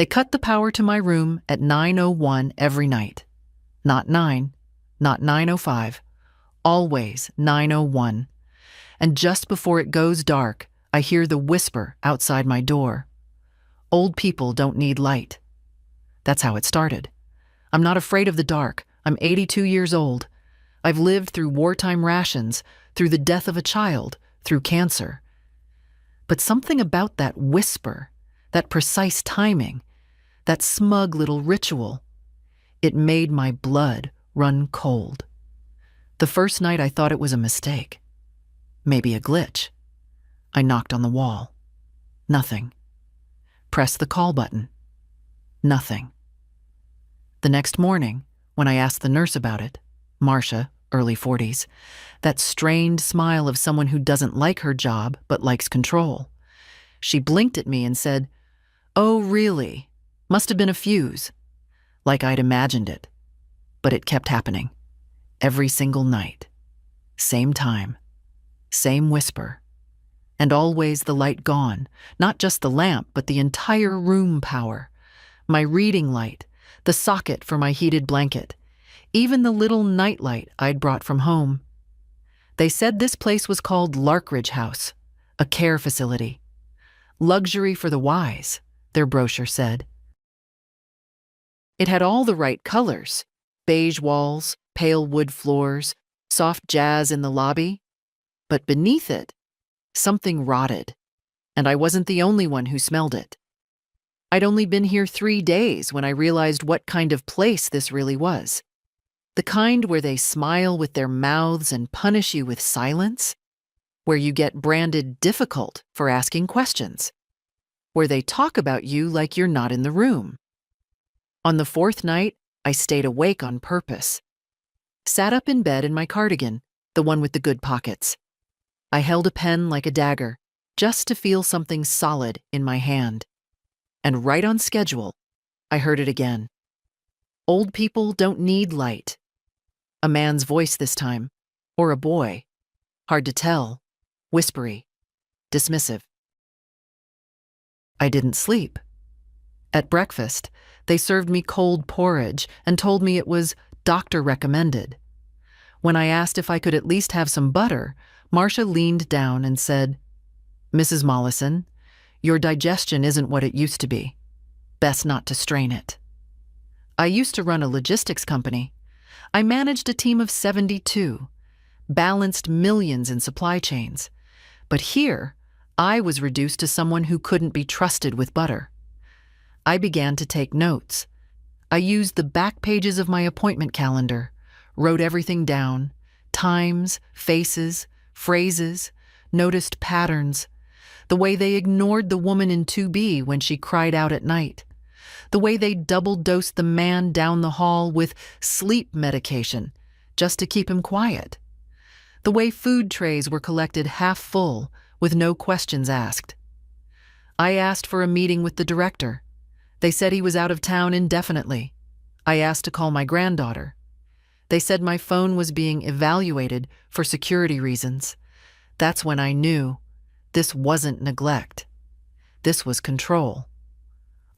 They cut the power to my room at 9:01 every night. Not 9, not 9:05, always 9:01. And just before it goes dark, I hear the whisper outside my door. Old people don't need light. That's how it started. I'm not afraid of the dark. I'm 82 years old. I've lived through wartime rations, through the death of a child, through cancer. But something about that whisper, that precise timing, that smug little ritual, it made my blood run cold. The first night I thought it was a mistake. Maybe a glitch. I knocked on the wall. Nothing. Pressed the call button. Nothing. The next morning, when I asked the nurse about it, Marcia, early 40s, that strained smile of someone who doesn't like her job but likes control. She blinked at me and said, "Oh, really? Must have been a fuse." Like I'd imagined it. But it kept happening. Every single night. Same time. Same whisper. And always the light gone. Not just the lamp, but the entire room power. My reading light. The socket for my heated blanket. Even the little nightlight I'd brought from home. They said this place was called Larkridge House, a care facility. Luxury for the wise, their brochure said. It had all the right colors, beige walls, pale wood floors, soft jazz in the lobby. But beneath it, something rotted, and I wasn't the only one who smelled it. I'd only been here 3 days when I realized what kind of place this really was. The kind where they smile with their mouths and punish you with silence, where you get branded difficult for asking questions, where they talk about you like you're not in the room. On the 4th night, I stayed awake on purpose. Sat up in bed in my cardigan, the one with the good pockets. I held a pen like a dagger, just to feel something solid in my hand. And right on schedule, I heard it again. Old people don't need light. A man's voice this time, or a boy. Hard to tell, whispery, dismissive. I didn't sleep. At breakfast, they served me cold porridge and told me it was doctor recommended. When I asked if I could at least have some butter, Marcia leaned down and said, "Mrs. Mollison, your digestion isn't what it used to be. Best not to strain it." I used to run a logistics company. I managed a team of 72, balanced millions in supply chains. But here, I was reduced to someone who couldn't be trusted with butter. I began to take notes. I used the back pages of my appointment calendar, wrote everything down, times, faces, phrases, noticed patterns, the way they ignored the woman in 2B when she cried out at night, the way they double-dosed the man down the hall with sleep medication just to keep him quiet, the way food trays were collected half full with no questions asked. I asked for a meeting with the director. They said he was out of town indefinitely. I asked to call my granddaughter. They said my phone was being evaluated for security reasons. That's when I knew this wasn't neglect. This was control.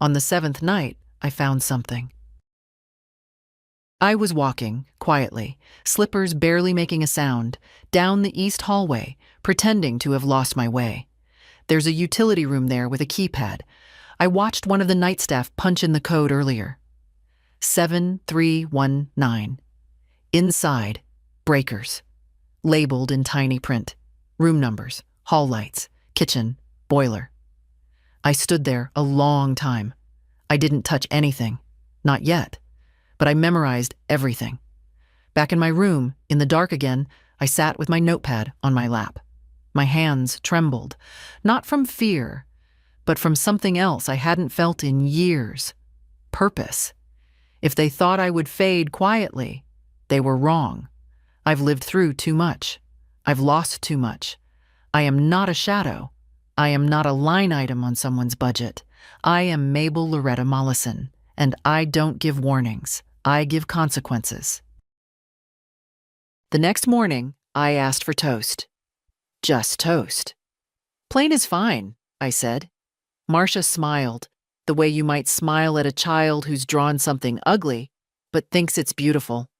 On the 7th night, I found something. I was walking, quietly, slippers barely making a sound, down the east hallway, pretending to have lost my way. There's a utility room there with a keypad. I watched one of the night staff punch in the code earlier. 7319. Inside, breakers. Labeled in tiny print. Room numbers, hall lights, kitchen, boiler. I stood there a long time. I didn't touch anything. Not yet. But I memorized everything. Back in my room, in the dark again, I sat with my notepad on my lap. My hands trembled, not from fear, but from something else I hadn't felt in years. Purpose. If they thought I would fade quietly, they were wrong. I've lived through too much. I've lost too much. I am not a shadow. I am not a line item on someone's budget. I am Mabel Loretta Mollison, and I don't give warnings. I give consequences. The next morning, I asked for toast. Just toast. Plain is fine, I said. Marcia smiled. the way you might smile at a child who's drawn something ugly, but thinks it's beautiful.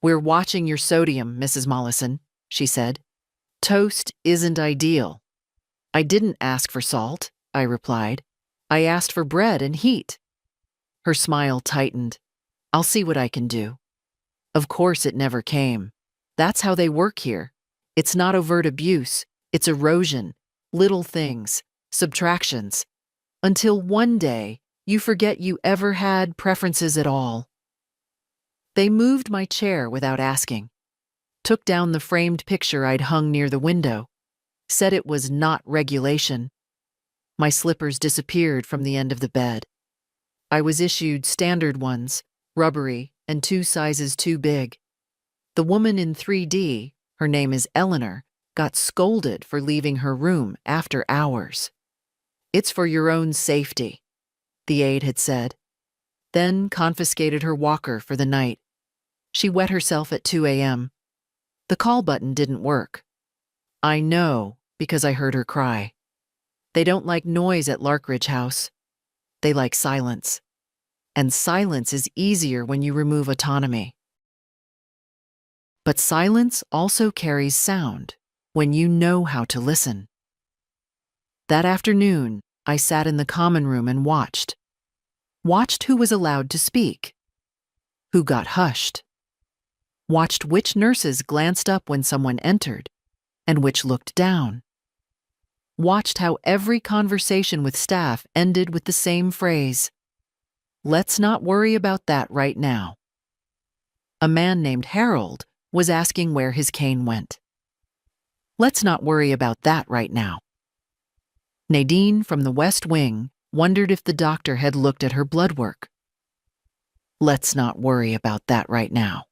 "We're watching your sodium, Mrs. Mollison," she said. "Toast isn't ideal." "I didn't ask for salt," I replied. "I asked for bread and heat." Her smile tightened. "I'll see what I can do." Of course it never came. That's how they work here. It's not overt abuse, it's erosion, little things, subtractions. Until one day, you forget you ever had preferences at all. They moved my chair without asking, took down the framed picture I'd hung near the window, said it was not regulation. My slippers disappeared from the end of the bed. I was issued standard ones, rubbery and 2 sizes too big. The woman in 3D, her name is Eleanor, got scolded for leaving her room after hours. "It's for your own safety," the aide had said, then confiscated her walker for the night. She wet herself at 2 a.m. The call button didn't work. I know because I heard her cry. They don't like noise at Larkridge House. They like silence. And silence is easier when you remove autonomy. But silence also carries sound when you know how to listen. That afternoon, I sat in the common room and watched. Watched who was allowed to speak, who got hushed. Watched which nurses glanced up when someone entered, and which looked down. Watched how every conversation with staff ended with the same phrase, "Let's not worry about that right now." A man named Harold was asking where his cane went. "Let's not worry about that right now." Nadine from the West Wing wondered if the doctor had looked at her blood work. "Let's not worry about that right now."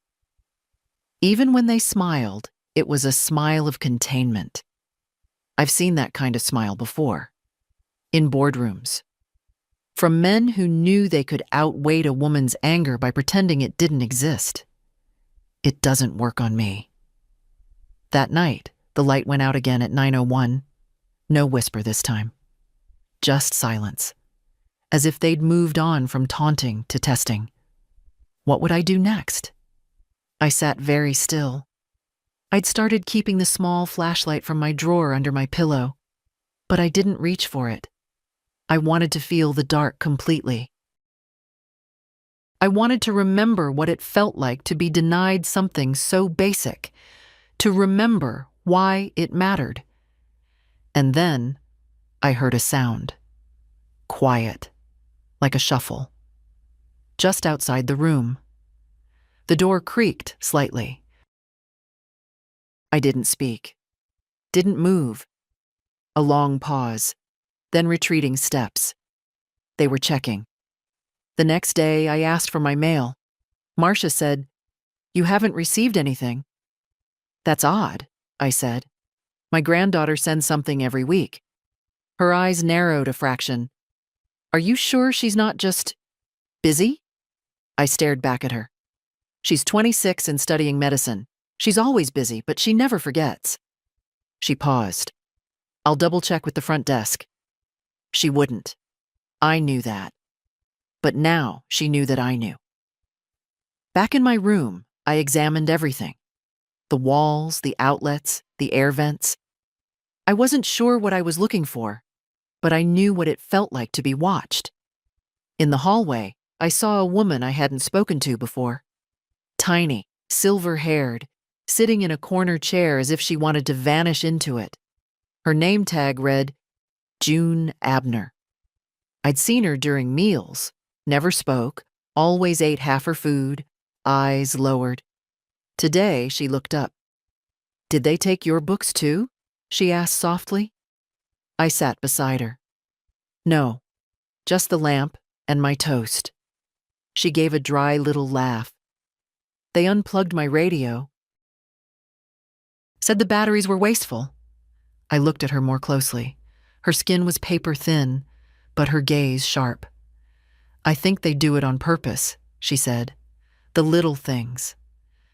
Even when they smiled, it was a smile of containment. I've seen that kind of smile before. In boardrooms. From men who knew they could outweigh a woman's anger by pretending it didn't exist. It doesn't work on me. That night, the light went out again at 9:01. No whisper this time. Just silence. As if they'd moved on from taunting to testing. What would I do next? I sat very still. I'd started keeping the small flashlight from my drawer under my pillow, but I didn't reach for it. I wanted to feel the dark completely. I wanted to remember what it felt like to be denied something so basic, to remember why it mattered. And then I heard a sound. Quiet, like a shuffle. Just outside the room. The door creaked slightly. I didn't speak. Didn't move. A long pause, then retreating steps. They were checking. The next day, I asked for my mail. Marcia said, "You haven't received anything." "That's odd," I said. "My granddaughter sends something every week." Her eyes narrowed a fraction. "Are you sure she's not just busy?" I stared back at her. "She's 26 and studying medicine. She's always busy, but she never forgets." She paused. "I'll double-check with the front desk." She wouldn't. I knew that. But now she knew that I knew. Back in my room, I examined everything. The walls, the outlets, the air vents. I wasn't sure what I was looking for, but I knew what it felt like to be watched. In the hallway, I saw a woman I hadn't spoken to before. Tiny, silver-haired, sitting in a corner chair as if she wanted to vanish into it. Her name tag read, June Abner. I'd seen her during meals, never spoke, always ate half her food, eyes lowered. Today, she looked up. "Did they take your books too?" she asked softly. I sat beside her. "No, just the lamp and my toast." She gave a dry little laugh. "They unplugged my radio. Said the batteries were wasteful." I looked at her more closely. Her skin was paper thin, but her gaze sharp. "I think they do it on purpose," she said. "The little things.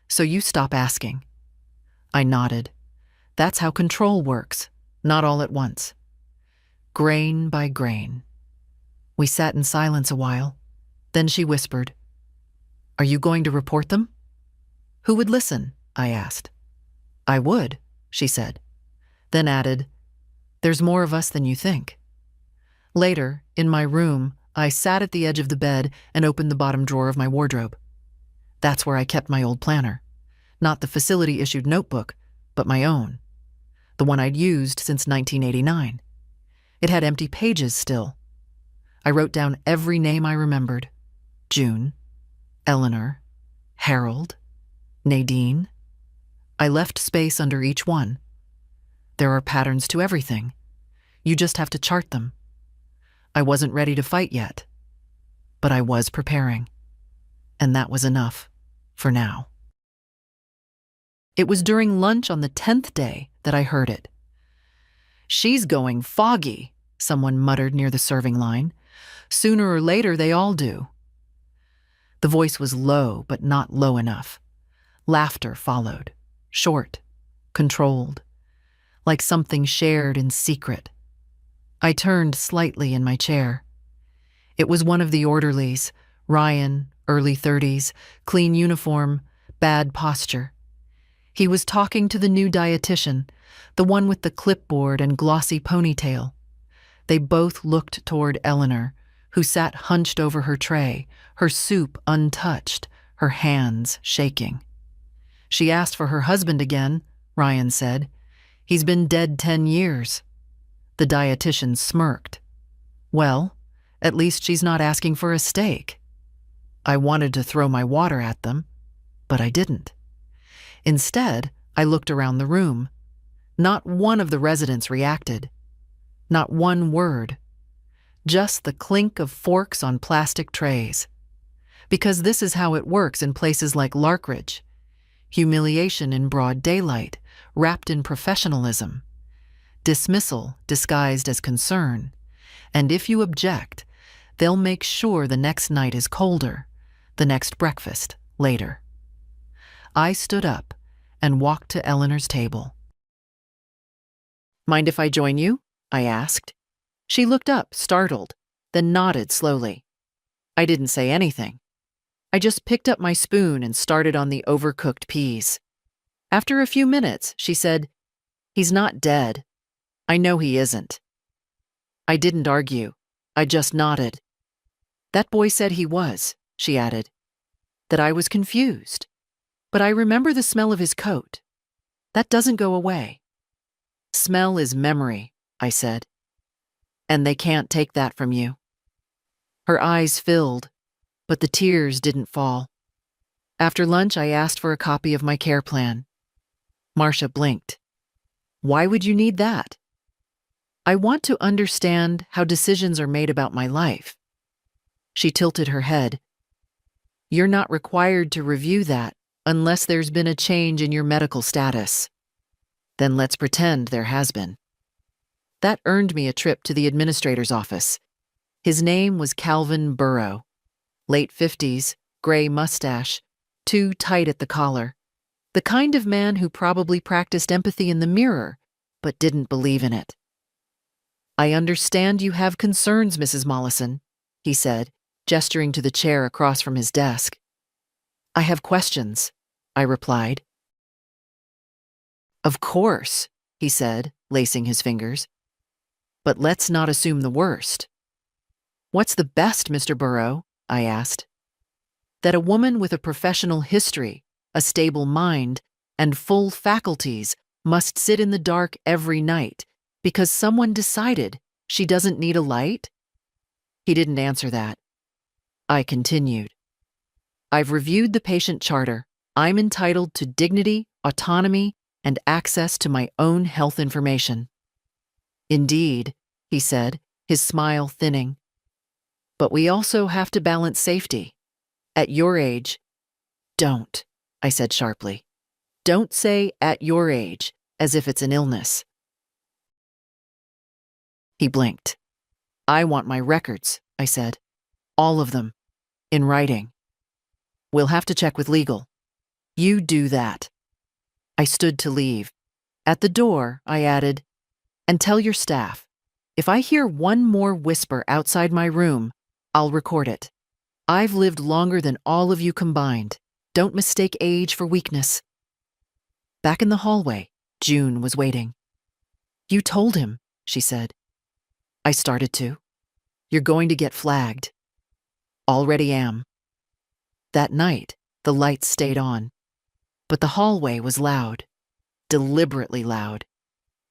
So you stop asking." I nodded. That's how control works, not all at once. Grain by grain. We sat in silence a while. Then she whispered, "Are you going to report them?" "Who would listen?" I asked. "I would," she said. Then added, "There's more of us than you think." Later, in my room, I sat at the edge of the bed and opened the bottom drawer of my wardrobe. That's where I kept my old planner. Not the facility-issued notebook, but my own. The one I'd used since 1989. It had empty pages still. I wrote down every name I remembered. June, Eleanor, Harold, Nadine. I left space under each one. There are patterns to everything. You just have to chart them. I wasn't ready to fight yet, but I was preparing. And that was enough, for now. It was during lunch on the 10th day that I heard it. "She's going foggy," someone muttered near the serving line. "Sooner or later, they all do." The voice was low, but not low enough. Laughter followed, short, controlled, like something shared in secret. I turned slightly in my chair. It was one of the orderlies, Ryan, early 30s, clean uniform, bad posture. He was talking to the new dietitian, the one with the clipboard and glossy ponytail. They both looked toward Eleanor, who sat hunched over her tray, her soup untouched, her hands shaking. "She asked for her husband again," Ryan said. "He's been dead 10 years. The dietitian smirked. "Well, at least she's not asking for a steak." I wanted to throw my water at them, but I didn't. Instead, I looked around the room. Not one of the residents reacted. Not one word. Just the clink of forks on plastic trays. Because this is how it works in places like Larkridge. Humiliation in broad daylight, wrapped in professionalism. Dismissal disguised as concern. And if you object, they'll make sure the next night is colder, the next breakfast later. I stood up and walked to Eleanor's table. "Mind if I join you?" I asked. She looked up, startled, then nodded slowly. I didn't say anything. I just picked up my spoon and started on the overcooked peas. After a few minutes, she said, "He's not dead. I know he isn't." I didn't argue. I just nodded. "That boy said he was," she added. "That I was confused. But I remember the smell of his coat. That doesn't go away." "Smell is memory," I said. "And they can't take that from you." Her eyes filled, but the tears didn't fall. After lunch, I asked for a copy of my care plan. Marcia blinked. "Why would you need that?" "I want to understand how decisions are made about my life." She tilted her head. "You're not required to review that unless there's been a change in your medical status." "Then let's pretend there has been." That earned me a trip to the administrator's office. His name was Calvin Burrow. Late 50s, gray mustache, too tight at the collar. The kind of man who probably practiced empathy in the mirror, but didn't believe in it. "I understand you have concerns, Mrs. Mollison," he said, gesturing to the chair across from his desk. "I have questions," I replied. "Of course," he said, lacing his fingers. "But let's not assume the worst." "What's the best, Mr. Burrow?" I asked. "That a woman with a professional history, a stable mind, and full faculties must sit in the dark every night because someone decided she doesn't need a light?" He didn't answer that. I continued. "I've reviewed the patient charter. I'm entitled to dignity, autonomy, and access to my own health information." "Indeed," he said, his smile thinning. "But we also have to balance safety. At your age—" "Don't," I said sharply. "Don't say 'at your age' as if it's an illness." He blinked. "I want my records," I said. "All of them. In writing." "We'll have to check with legal." "You do that." I stood to leave. At the door, I added, "And tell your staff. If I hear one more whisper outside my room, I'll record it. I've lived longer than all of you combined. Don't mistake age for weakness." Back in the hallway, June was waiting. "You told him," she said. "I started to. You're going to get flagged." "Already am." That night, the lights stayed on. But the hallway was loud, deliberately loud.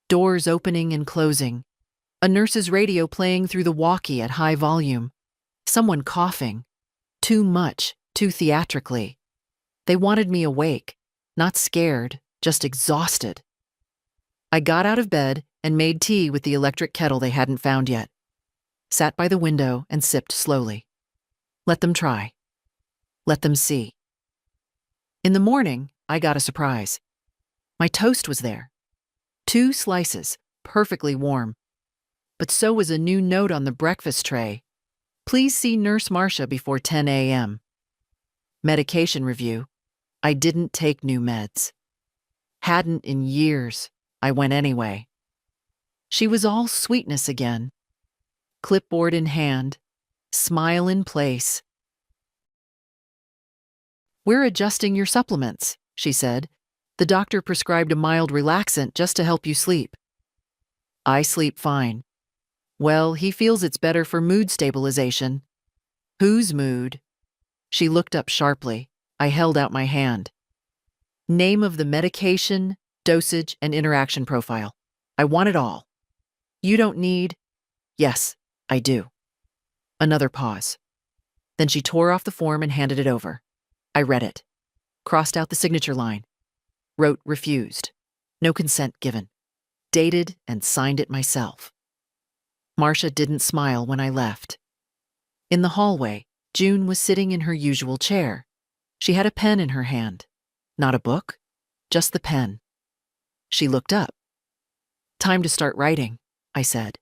Doors opening and closing. A nurse's radio playing through the walkie at high volume. Someone coughing. Too much, too theatrically. They wanted me awake, not scared, just exhausted. I got out of bed and made tea with the electric kettle they hadn't found yet. Sat by the window and sipped slowly. Let them try. Let them see. In the morning, I got a surprise. My toast was there. 2 slices, perfectly warm. But so was a new note on the breakfast tray. "Please see Nurse Marcia before 10 a.m. Medication review. I didn't take new meds. Hadn't in years. I went anyway. She was all sweetness again. Clipboard in hand. Smile in place. "We're adjusting your supplements," she said. "The doctor prescribed a mild relaxant just to help you sleep." "I sleep fine." "Well, he feels it's better for mood stabilization." "Whose mood?" She looked up sharply. I held out my hand. "Name of the medication, dosage, and interaction profile. I want it all." "You don't need—" "Yes, I do." Another pause. Then she tore off the form and handed it over. I read it. Crossed out the signature line. Wrote refused. No consent given. Dated and signed it myself. Marcia didn't smile when I left. In the hallway, June was sitting in her usual chair. She had a pen in her hand. Not a book, just the pen. She looked up. "Time to start writing," I said,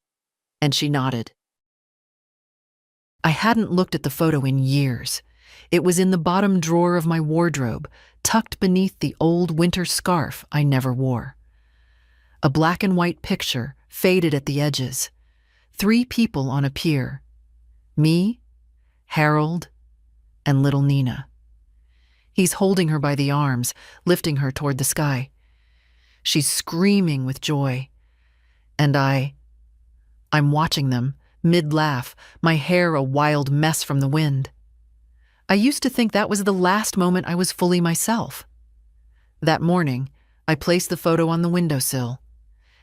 and she nodded. I hadn't looked at the photo in years. It was in the bottom drawer of my wardrobe, tucked beneath the old winter scarf I never wore. A black and white picture, faded at the edges. 3 people on a pier. Me, Harold, and little Nina. He's holding her by the arms, lifting her toward the sky. She's screaming with joy. And I'm watching them, mid-laugh, my hair a wild mess from the wind. I used to think that was the last moment I was fully myself. That morning, I placed the photo on the windowsill.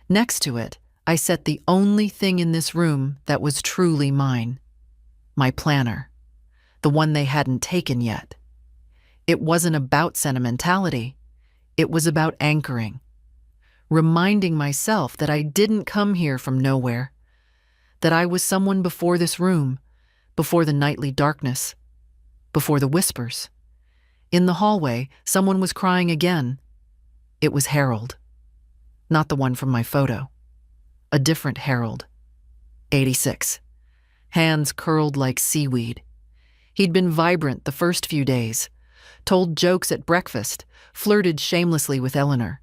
Next to it, I set the only thing in this room that was truly mine. My planner. The one they hadn't taken yet. It wasn't about sentimentality. It was about anchoring. Reminding myself that I didn't come here from nowhere. That I was someone before this room, before the nightly darkness, before the whispers. In the hallway, someone was crying again. It was Harold. Not the one from my photo. A different Harold. 86. Hands curled like seaweed. He'd been vibrant the first few days. Told jokes at breakfast, flirted shamelessly with Eleanor.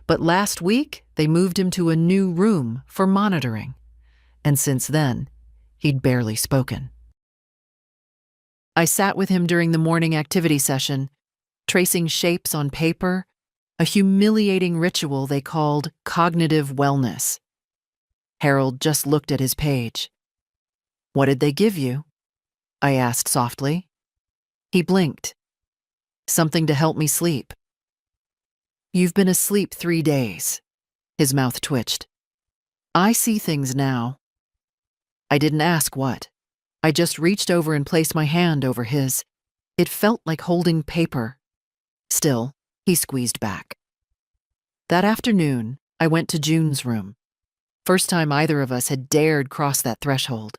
But last week, they moved him to a new room for monitoring. And since then, he'd barely spoken. I sat with him during the morning activity session, tracing shapes on paper, a humiliating ritual they called cognitive wellness. Harold just looked at his page. "What did they give you?" I asked softly. He blinked. "Something to help me sleep." "You've been asleep 3 days." His mouth twitched. "I see things now." I didn't ask what. I just reached over and placed my hand over his. It felt like holding paper. Still, he squeezed back. That afternoon, I went to June's room. First time either of us had dared cross that threshold.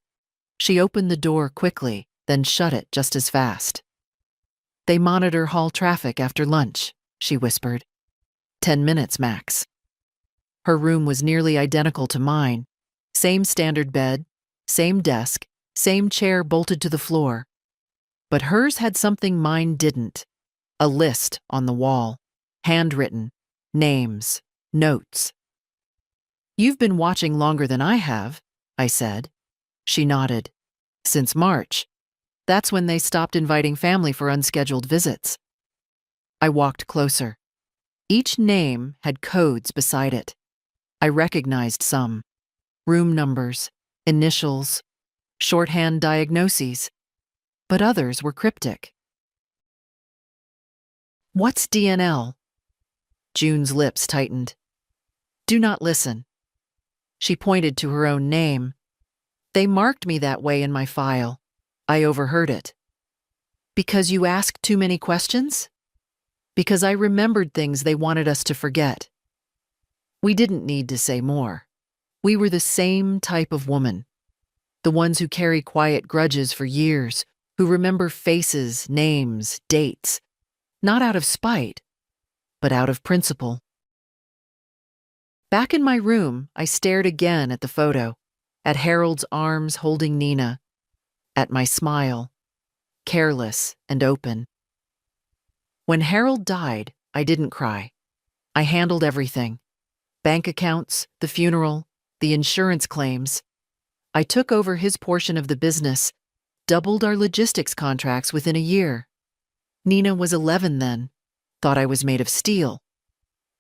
She opened the door quickly, then shut it just as fast. "They monitor hall traffic after lunch," she whispered. 10 minutes max. Her room was nearly identical to mine. Same standard bed, same desk, same chair bolted to the floor. But hers had something mine didn't. A list on the wall. Handwritten. Names. Notes. "You've been watching longer than I have," I said. She nodded. Since March. That's when they stopped inviting family for unscheduled visits. I walked closer. Each name had codes beside it. I recognized some. Room numbers, initials, shorthand diagnoses. But others were cryptic. What's DNL? June's lips tightened. Do not listen. She pointed to her own name. They marked me that way in my file. I overheard it. Because you asked too many questions? Because I remembered things they wanted us to forget. We didn't need to say more. We were the same type of woman. The ones who carry quiet grudges for years, who remember faces, names, dates, not out of spite, but out of principle. Back in my room, I stared again at the photo, at Harold's arms holding Nina, at my smile, careless and open. When Harold died, I didn't cry. I handled everything. Bank accounts, the funeral, the insurance claims. I took over his portion of the business, doubled our logistics contracts within a year. Nina was 11 then, thought I was made of steel.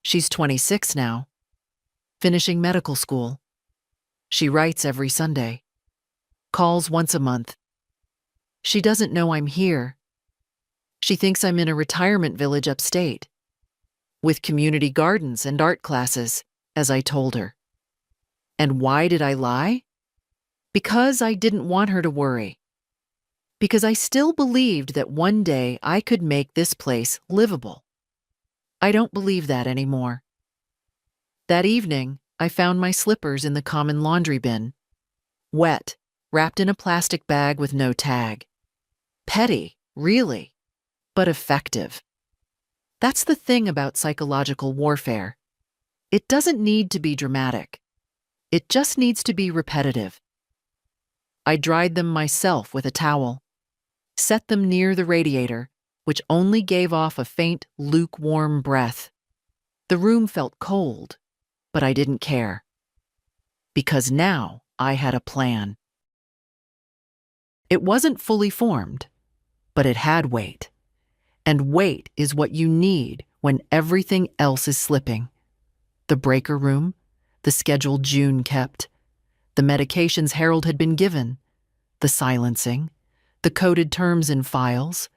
She's 26 now, finishing medical school. She writes every Sunday, calls once a month. She doesn't know I'm here. She thinks I'm in a retirement village upstate, with community gardens and art classes, as I told her. And why did I lie? Because I didn't want her to worry. Because I still believed that one day I could make this place livable. I don't believe that anymore. That evening, I found my slippers in the common laundry bin, wet, wrapped in a plastic bag with no tag. Petty, really, but effective. That's the thing about psychological warfare. It doesn't need to be dramatic. It just needs to be repetitive. I dried them myself with a towel, set them near the radiator, which only gave off a faint, lukewarm breath. The room felt cold, but I didn't care. Because now I had a plan. It wasn't fully formed, but it had weight. And weight is what you need when everything else is slipping. The breaker room, the schedule June kept, the medications Harold had been given, the silencing, the coded terms in files.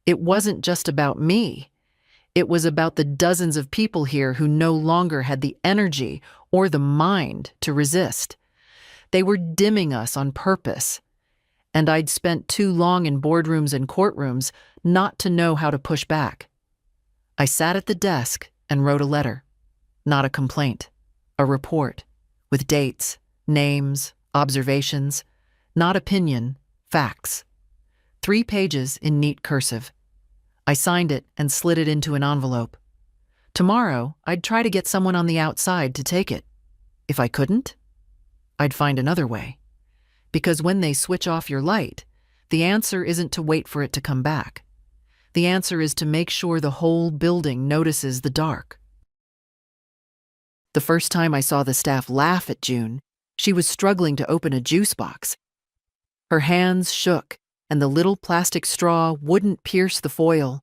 It wasn't just about me. It was about the dozens of people here who no longer had the energy or the mind to resist. They were dimming us on purpose. And I'd spent too long in boardrooms and courtrooms not to know how to push back. I sat at the desk and wrote a letter. Not a complaint, a report, with dates, names, observations, not opinion, facts. 3 pages in neat cursive. I signed it and slid it into an envelope. Tomorrow, I'd try to get someone on the outside to take it. If I couldn't, I'd find another way. Because when they switch off your light, the answer isn't to wait for it to come back. The answer is to make sure the whole building notices the dark. The first time I saw the staff laugh at June, she was struggling to open a juice box. Her hands shook, and the little plastic straw wouldn't pierce the foil.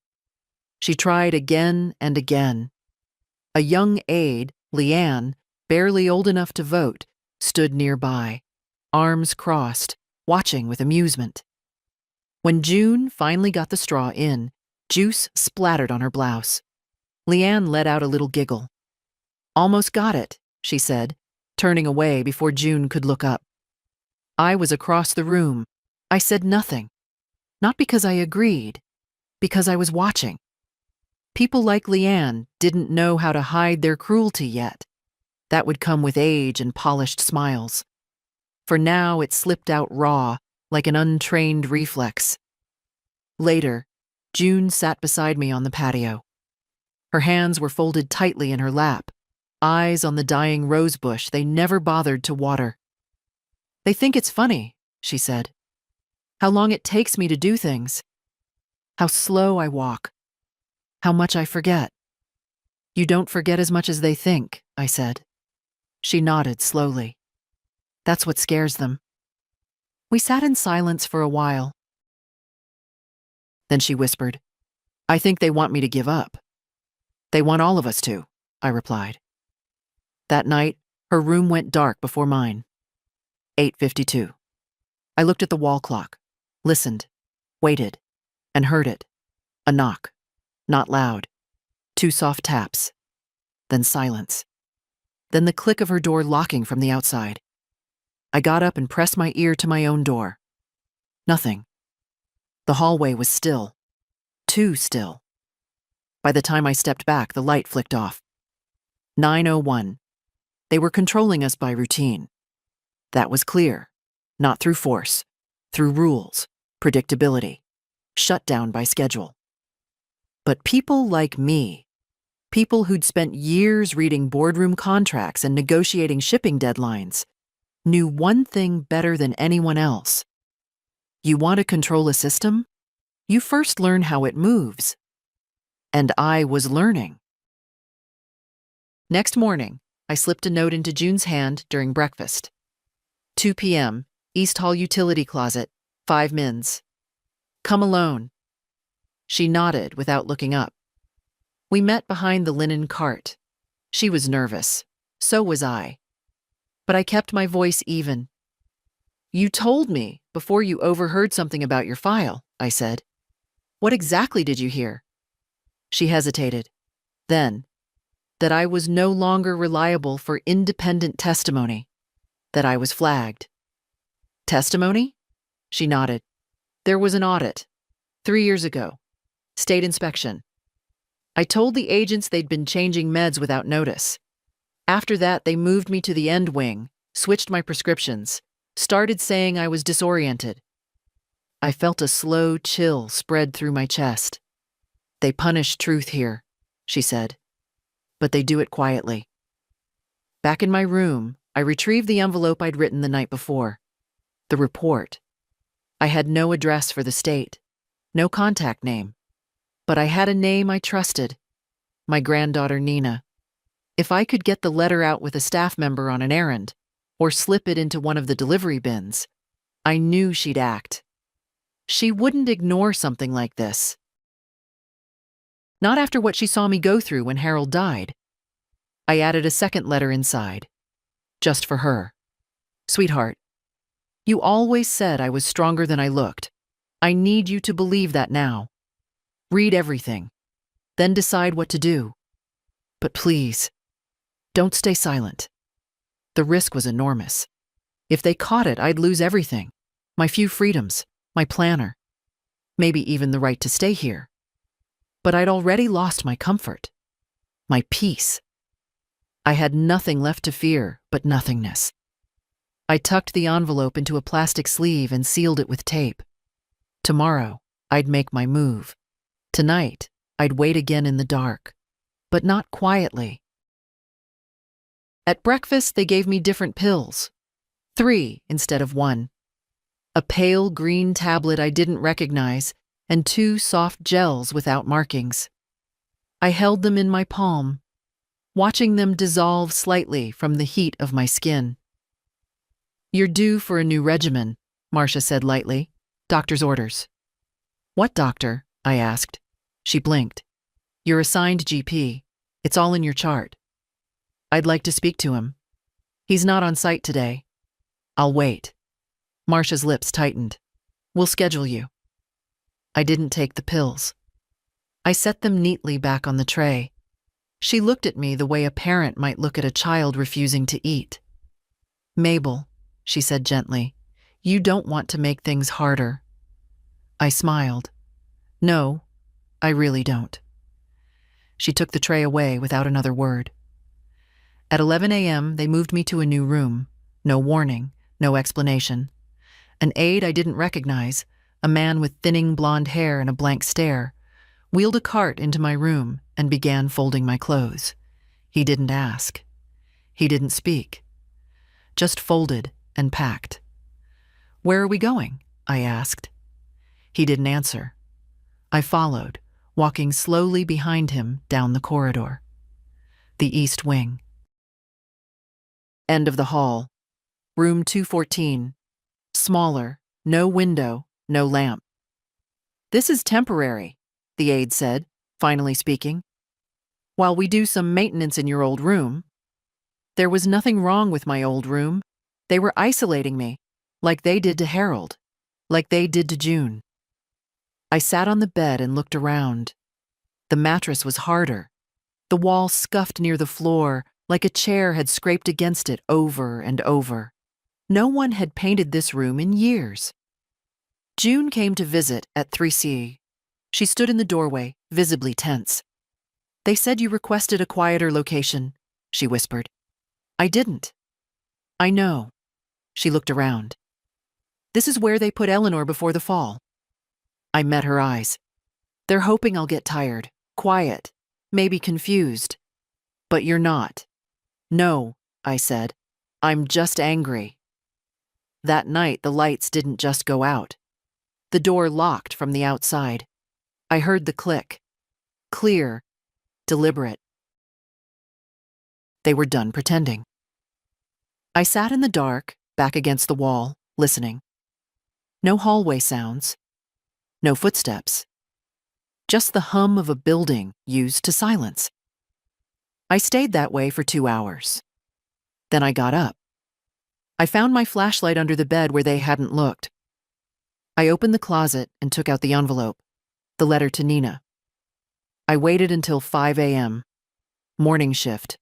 She tried again and again. A young aide, Leanne, barely old enough to vote, stood nearby, arms crossed, watching with amusement. When June finally got the straw in, juice splattered on her blouse. Leanne let out a little giggle. "Almost got it," she said, turning away before June could look up. I was across the room. I said nothing. Not because I agreed, because I was watching. People like Leanne didn't know how to hide their cruelty yet. That would come with age and polished smiles. For now, it slipped out raw, like an untrained reflex. Later, June sat beside me on the patio. Her hands were folded tightly in her lap, eyes on the dying rosebush they never bothered to water. "They think it's funny," she said. "How long it takes me to do things. How slow I walk. How much I forget." "You don't forget as much as they think," I said. She nodded slowly. That's what scares them. We sat in silence for a while. Then she whispered, I think they want me to give up. They want all of us to, I replied. That night, her room went dark before mine. 8:52. I looked at the wall clock, listened, waited, and heard it. A knock. Not loud. 2 soft taps. Then silence. Then the click of her door locking from the outside. I got up and pressed my ear to my own door. Nothing. The hallway was still. Too still. By the time I stepped back, the light flicked off. 9:01. They were controlling us by routine. That was clear. Not through force. Through rules. Predictability. Shut down by schedule. But people like me, people who'd spent years reading boardroom contracts and negotiating shipping deadlines, knew one thing better than anyone else. You want to control a system? You first learn how it moves. And I was learning. Next morning, I slipped a note into June's hand during breakfast. 2 p.m., East Hall utility closet, 5 mins. Come alone. She nodded without looking up. We met behind the linen cart. She was nervous. So was I. But I kept my voice even. You told me before you overheard something about your file, I said. What exactly did you hear? She hesitated. Then, that I was no longer reliable for independent testimony. That I was flagged. Testimony? She nodded. There was an audit. 3 years ago. State inspection. I told the agents they'd been changing meds without notice. After that, they moved me to the end wing, switched my prescriptions, started saying I was disoriented. I felt a slow chill spread through my chest. They punish truth here, she said. But they do it quietly. Back in my room, I retrieved the envelope I'd written the night before. The report. I had no address for the state, no contact name. But I had a name I trusted. My granddaughter Nina. If I could get the letter out with a staff member on an errand, or slip it into one of the delivery bins, I knew she'd act. She wouldn't ignore something like this. Not after what she saw me go through when Harold died. I added a second letter inside. Just for her. Sweetheart, you always said I was stronger than I looked. I need you to believe that now. Read everything. Then decide what to do. But please, don't stay silent. The risk was enormous. If they caught it, I'd lose everything. My few freedoms, my planner. Maybe even the right to stay here. But I'd already lost my comfort. My peace. I had nothing left to fear but nothingness. I tucked the envelope into a plastic sleeve and sealed it with tape. Tomorrow, I'd make my move. Tonight, I'd wait again in the dark, but not quietly. At breakfast, they gave me different pills. 3 instead of 1. A pale green tablet I didn't recognize, and 2 soft gels without markings. I held them in my palm, watching them dissolve slightly from the heat of my skin. You're due for a new regimen, Marcia said lightly. Doctor's orders. What doctor? I asked. She blinked. Your assigned GP. It's all in your chart. I'd like to speak to him. He's not on site today. I'll wait. Marcia's lips tightened. We'll schedule you. I didn't take the pills. I set them neatly back on the tray. She looked at me the way a parent might look at a child refusing to eat. Mabel, she said gently, you don't want to make things harder. I smiled. No, I really don't. She took the tray away without another word. At 11 a.m., they moved me to a new room. No warning, no explanation. An aide I didn't recognize, a man with thinning blonde hair and a blank stare, wheeled a cart into my room and began folding my clothes. He didn't ask. He didn't speak. Just folded and packed. Where are we going? I asked. He didn't answer. I followed, walking slowly behind him down the corridor. The East Wing. End of the hall. Room 214. Smaller, no window, no lamp. This is temporary, the aide said, finally speaking. While we do some maintenance in your old room. There was nothing wrong with my old room. They were isolating me, like they did to Harold, like they did to June. I sat on the bed and looked around. The mattress was harder. The wall scuffed near the floor, like a chair had scraped against it over and over. No one had painted this room in years. June came to visit at 3C. She stood in the doorway, visibly tense. They said you requested a quieter location, she whispered. I didn't. I know. She looked around. This is where they put Eleanor before the fall. I met her eyes. They're hoping I'll get tired, quiet, maybe confused. But you're not. No, I said. I'm just angry. That night, the lights didn't just go out. The door locked from the outside. I heard the click. Clear, deliberate. They were done pretending. I sat in the dark, back against the wall, listening. No hallway sounds. No footsteps. Just the hum of a building used to silence. I stayed that way for 2 hours. Then I got up. I found my flashlight under the bed where they hadn't looked. I opened the closet and took out the envelope, the letter to Nina. I waited until 5 a.m. Morning shift.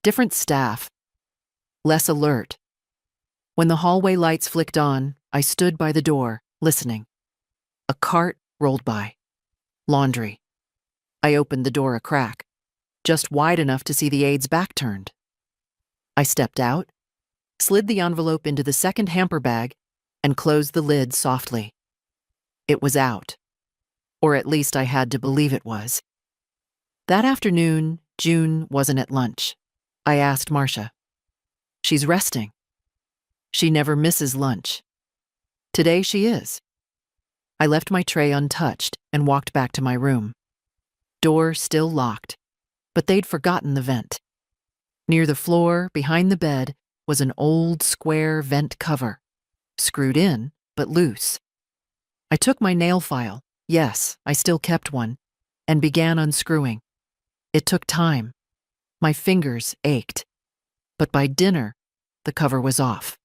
Different staff. Less alert. When the hallway lights flicked on, I stood by the door, listening. A cart rolled by. Laundry. I opened the door a crack, just wide enough to see the aide's back turned. I stepped out, slid the envelope into the second hamper bag, and closed the lid softly. It was out. Or at least I had to believe it was. That afternoon, June wasn't at lunch. I asked Marcia. She's resting. She never misses lunch. Today she is. I left my tray untouched and walked back to my room. Door still locked, but they'd forgotten the vent. Near the floor, behind the bed, was an old square vent cover, screwed in, but loose. I took my nail file, yes, I still kept one, and began unscrewing. It took time. My fingers ached. But by dinner, the cover was off.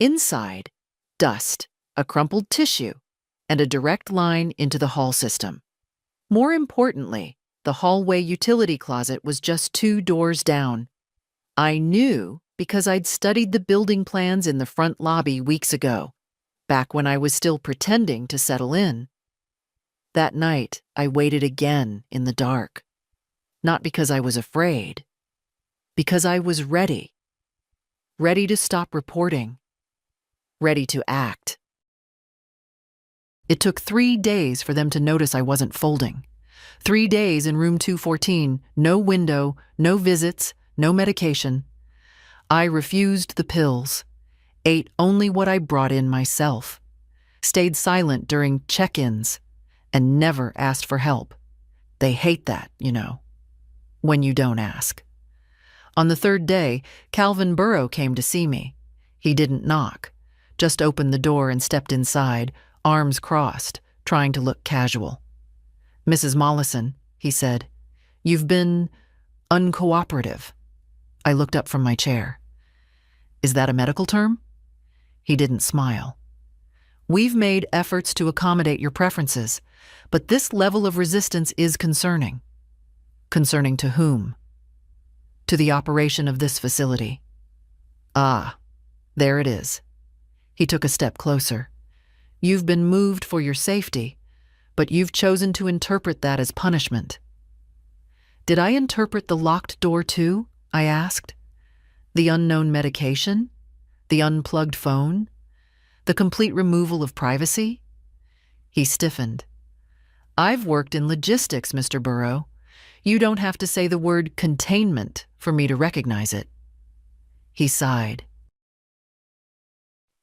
Inside, dust, a crumpled tissue, and a direct line into the hall system. More importantly, the hallway utility closet was just 2 doors down. I knew because I'd studied the building plans in the front lobby weeks ago, back when I was still pretending to settle in. That night, I waited again in the dark. Not because I was afraid, because I was ready. Ready to stop reporting. Ready to act. It took 3 days for them to notice I wasn't folding. 3 days in room 214, no window, no visits, no medication. I refused the pills, ate only what I brought in myself, stayed silent during check-ins, and never asked for help. They hate that, when you don't ask. On the 3rd day, Calvin Burrow came to see me. He didn't knock, just opened the door and stepped inside, arms crossed, trying to look casual. Mrs. Mollison, he said, you've been uncooperative. I looked up from my chair. Is that a medical term? He didn't smile. We've made efforts to accommodate your preferences, but this level of resistance is concerning. Concerning to whom? To the operation of this facility. Ah, there it is. He took a step closer. You've been moved for your safety, but you've chosen to interpret that as punishment. Did I interpret the locked door too? I asked. The unknown medication? The unplugged phone? The complete removal of privacy? He stiffened. I've worked in logistics, Mr. Burrow. You don't have to say the word containment for me to recognize it. He sighed.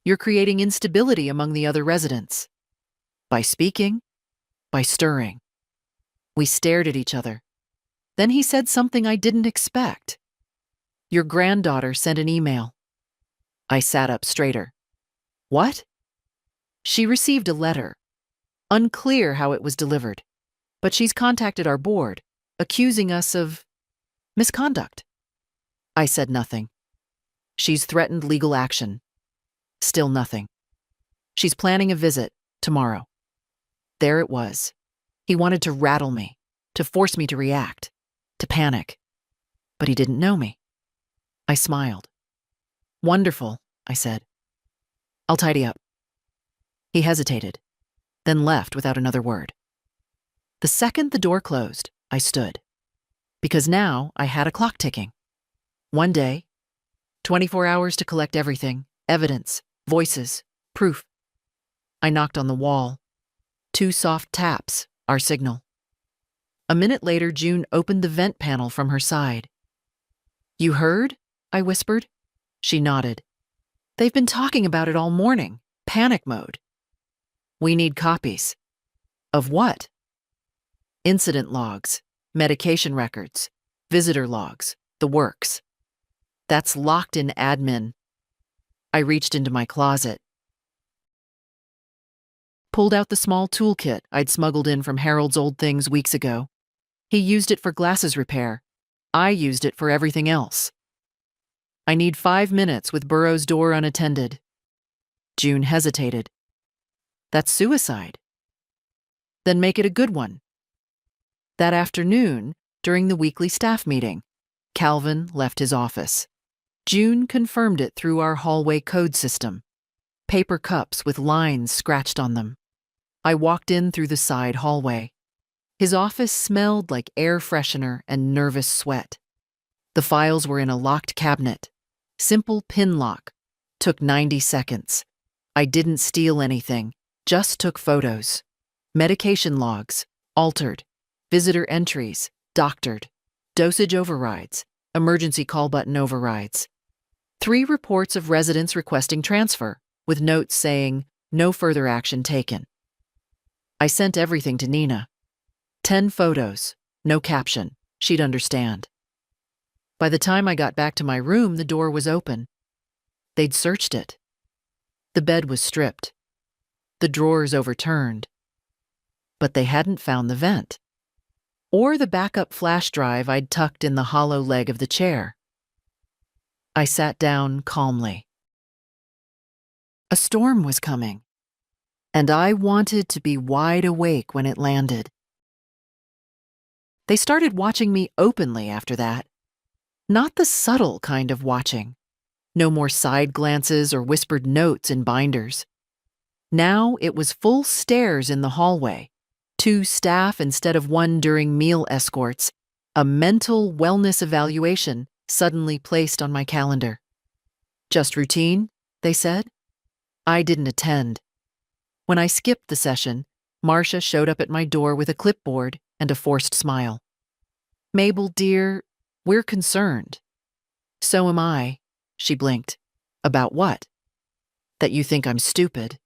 You're creating instability among the other residents. By speaking, by stirring. We stared at each other. Then he said something I didn't expect. Your granddaughter sent an email. I sat up straighter. What? She received a letter. Unclear how it was delivered. But she's contacted our board, accusing us of misconduct. I said nothing. She's threatened legal action. Still nothing. She's planning a visit tomorrow. There it was. He wanted to rattle me, to force me to react, to panic. But he didn't know me. I smiled. Wonderful, I said. I'll tidy up. He hesitated, then left without another word. The second the door closed, I stood. Because now I had a clock ticking. One day, 24 hours to collect everything, evidence, voices, proof. I knocked on the wall. 2 soft taps, our signal. A minute later, June opened the vent panel from her side. You heard? I whispered. She nodded. They've been talking about it all morning. Panic mode. We need copies. Of what? Incident logs, medication records, visitor logs, the works. That's locked in admin. I reached into my closet. Pulled out the small toolkit I'd smuggled in from Harold's Old Things weeks ago. He used it for glasses repair. I used it for everything else. I need 5 minutes with Burroughs' door unattended. June hesitated. That's suicide. Then make it a good one. That afternoon, during the weekly staff meeting, Calvin left his office. June confirmed it through our hallway code system. Paper cups with lines scratched on them. I walked in through the side hallway. His office smelled like air freshener and nervous sweat. The files were in a locked cabinet. Simple pin lock. Took 90 seconds. I didn't steal anything, just took photos. Medication logs, altered. Visitor entries, doctored. Dosage overrides, emergency call button overrides. 3 reports of residents requesting transfer, with notes saying, no further action taken. I sent everything to Nina. 10 photos, no caption, she'd understand. By the time I got back to my room, the door was open. They'd searched it. The bed was stripped. The drawers overturned. But they hadn't found the vent. Or the backup flash drive I'd tucked in the hollow leg of the chair. I sat down calmly. A storm was coming, and I wanted to be wide awake when it landed. They started watching me openly after that. Not the subtle kind of watching. No more side glances or whispered notes in binders. Now it was full stares in the hallway. 2 staff instead of 1 during meal escorts. A mental wellness evaluation suddenly placed on my calendar. Just routine, they said. I didn't attend. When I skipped the session, Marcia showed up at my door with a clipboard and a forced smile. Mabel, dear, we're concerned. So am I, she blinked. About what? That you think I'm stupid.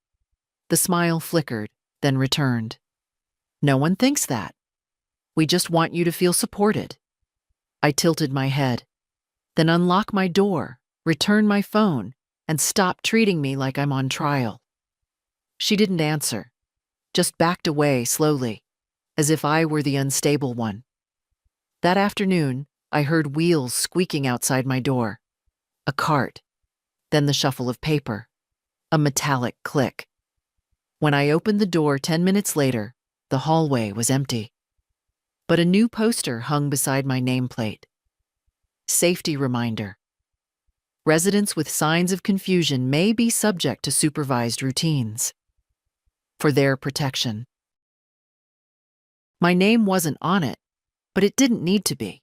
The smile flickered, then returned. No one thinks that. We just want you to feel supported. I tilted my head, then unlock my door, return my phone, and stop treating me like I'm on trial. She didn't answer, just backed away slowly, as if I were the unstable one. That afternoon, I heard wheels squeaking outside my door. A cart, then the shuffle of paper, a metallic click. When I opened the door 10 minutes later, the hallway was empty. But a new poster hung beside my nameplate. Safety reminder. Residents with signs of confusion may be subject to supervised routines. For their protection. My name wasn't on it, but it didn't need to be.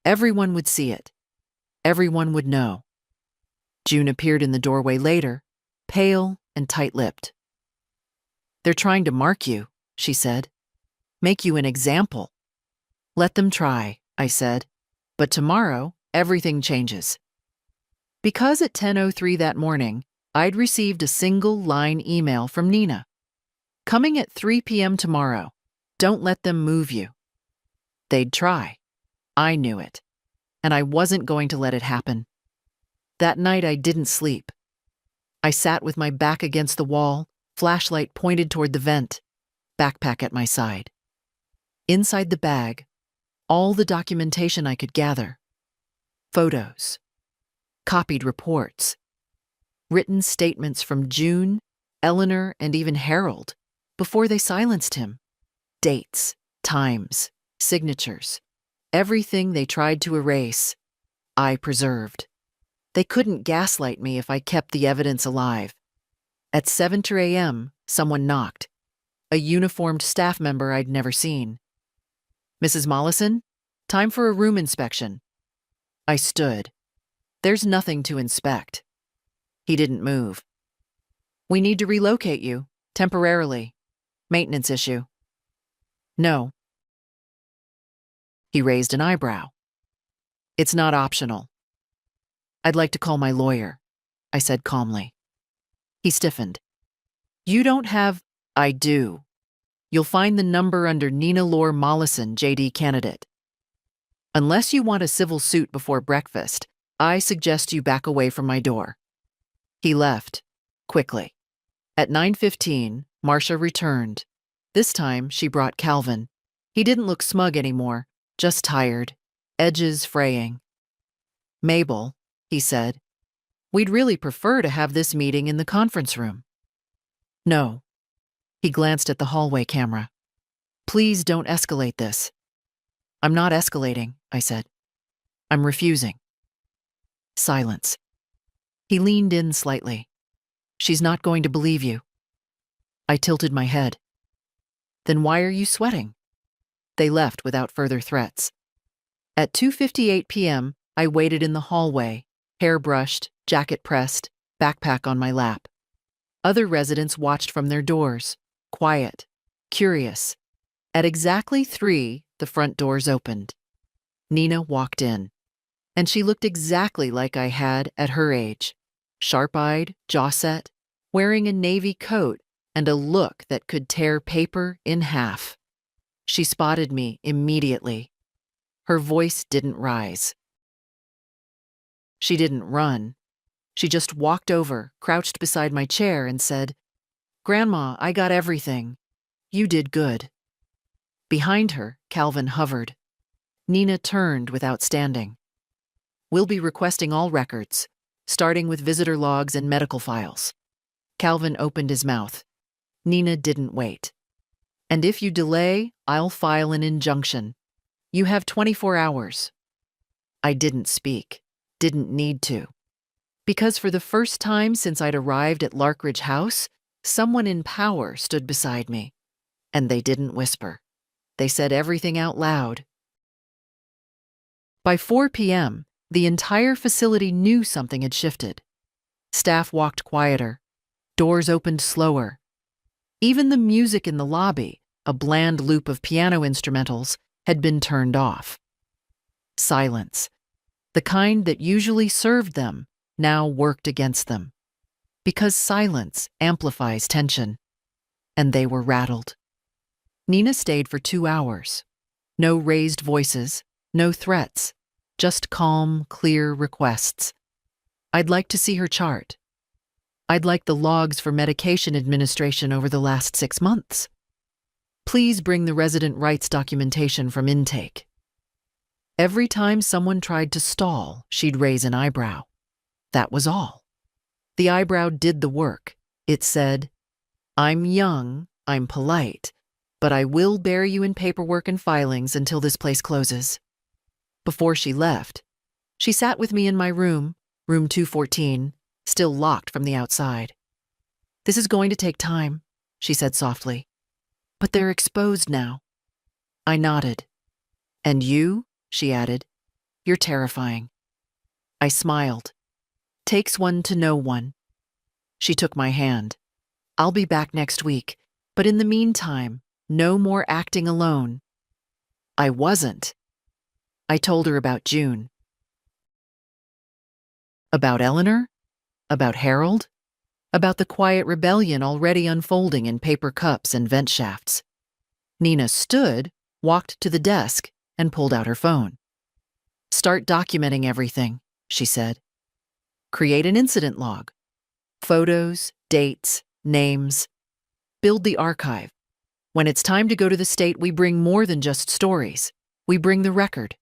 Everyone would see it. Everyone would know. June appeared in the doorway later, pale and tight-lipped. They're trying to mark you, she said. Make you an example. Let them try, I said. But tomorrow, everything changes. Because at 10:03 that morning, I'd received a single-line email from Nina. Coming at 3 p.m. tomorrow. Don't let them move you. They'd try. I knew it. And I wasn't going to let it happen. That night I didn't sleep. I sat with my back against the wall, flashlight pointed toward the vent, backpack at my side. Inside the bag, all the documentation I could gather. Photos, copied reports, written statements from June, Eleanor, and even Harold before they silenced him. Dates, times, signatures, everything they tried to erase, I preserved. They couldn't gaslight me if I kept the evidence alive. At 7:00 a.m., someone knocked. A uniformed staff member I'd never seen. "Mrs. Mollison, time for a room inspection." I stood. "There's nothing to inspect." He didn't move. "We need to relocate you, temporarily. Maintenance issue." "No." He raised an eyebrow. "It's not optional." "I'd like to call my lawyer," I said calmly. He stiffened. "You don't have—" "I do. You'll find the number under Nina Lore Mollison, JD candidate. Unless you want a civil suit before breakfast, I suggest you back away from my door." He left, quickly. At 9:15, Marcia returned. This time, she brought Calvin. He didn't look smug anymore, just tired, edges fraying. "Mabel," he said, "we'd really prefer to have this meeting in the conference room." "No." He glanced at the hallway camera. "Please don't escalate this." "I'm not escalating," I said. "I'm refusing." Silence. He leaned in slightly. "She's not going to believe you." I tilted my head. "Then why are you sweating?" They left without further threats. At 2:58 p.m., I waited in the hallway, hair brushed, jacket pressed, backpack on my lap. Other residents watched from their doors, quiet, curious. At exactly 3, the front doors opened. Nina walked in, and she looked exactly like I had at her age, sharp-eyed, jaw-set, wearing a navy coat and a look that could tear paper in half. She spotted me immediately. Her voice didn't rise. She didn't run. She just walked over, crouched beside my chair, and said, "Grandma, I got everything. You did good." Behind her, Calvin hovered. Nina turned without standing. "We'll be requesting all records, starting with visitor logs and medical files." Calvin opened his mouth. Nina didn't wait. "And if you delay, I'll file an injunction. You have 24 hours. I didn't speak, didn't need to. Because for the first time since I'd arrived at Larkridge House, someone in power stood beside me. And they didn't whisper. They said everything out loud. By 4 p.m., the entire facility knew something had shifted. Staff walked quieter. Doors opened slower. Even the music in the lobby, a bland loop of piano instrumentals, had been turned off. Silence, the kind that usually served them, now worked against them. Because silence amplifies tension. And they were rattled. Nina stayed for 2 hours. No raised voices, no threats, just calm, clear requests. I'd like to see her chart. I'd like the logs for medication administration over the last 6 months. Please bring the resident rights documentation from intake. Every time someone tried to stall, she'd raise an eyebrow. That was all. The eyebrow did the work. It said, "I'm young, I'm polite, but I will bury you in paperwork and filings until this place closes." Before she left, she sat with me in my room, room 214, still locked from the outside. "This is going to take time," she said softly. "But they're exposed now." I nodded. "And you," she added, "you're terrifying." I smiled. "Takes one to know one." She took my hand. "I'll be back next week, but in the meantime, no more acting alone." I wasn't. I told her about June. About Eleanor? About Harold? About the quiet rebellion already unfolding in paper cups and vent shafts. Nina stood, walked to the desk, and pulled out her phone. "Start documenting everything," she said. "Create an incident log. Photos, dates, names. Build the archive. When it's time to go to the state, we bring more than just stories. We bring the record.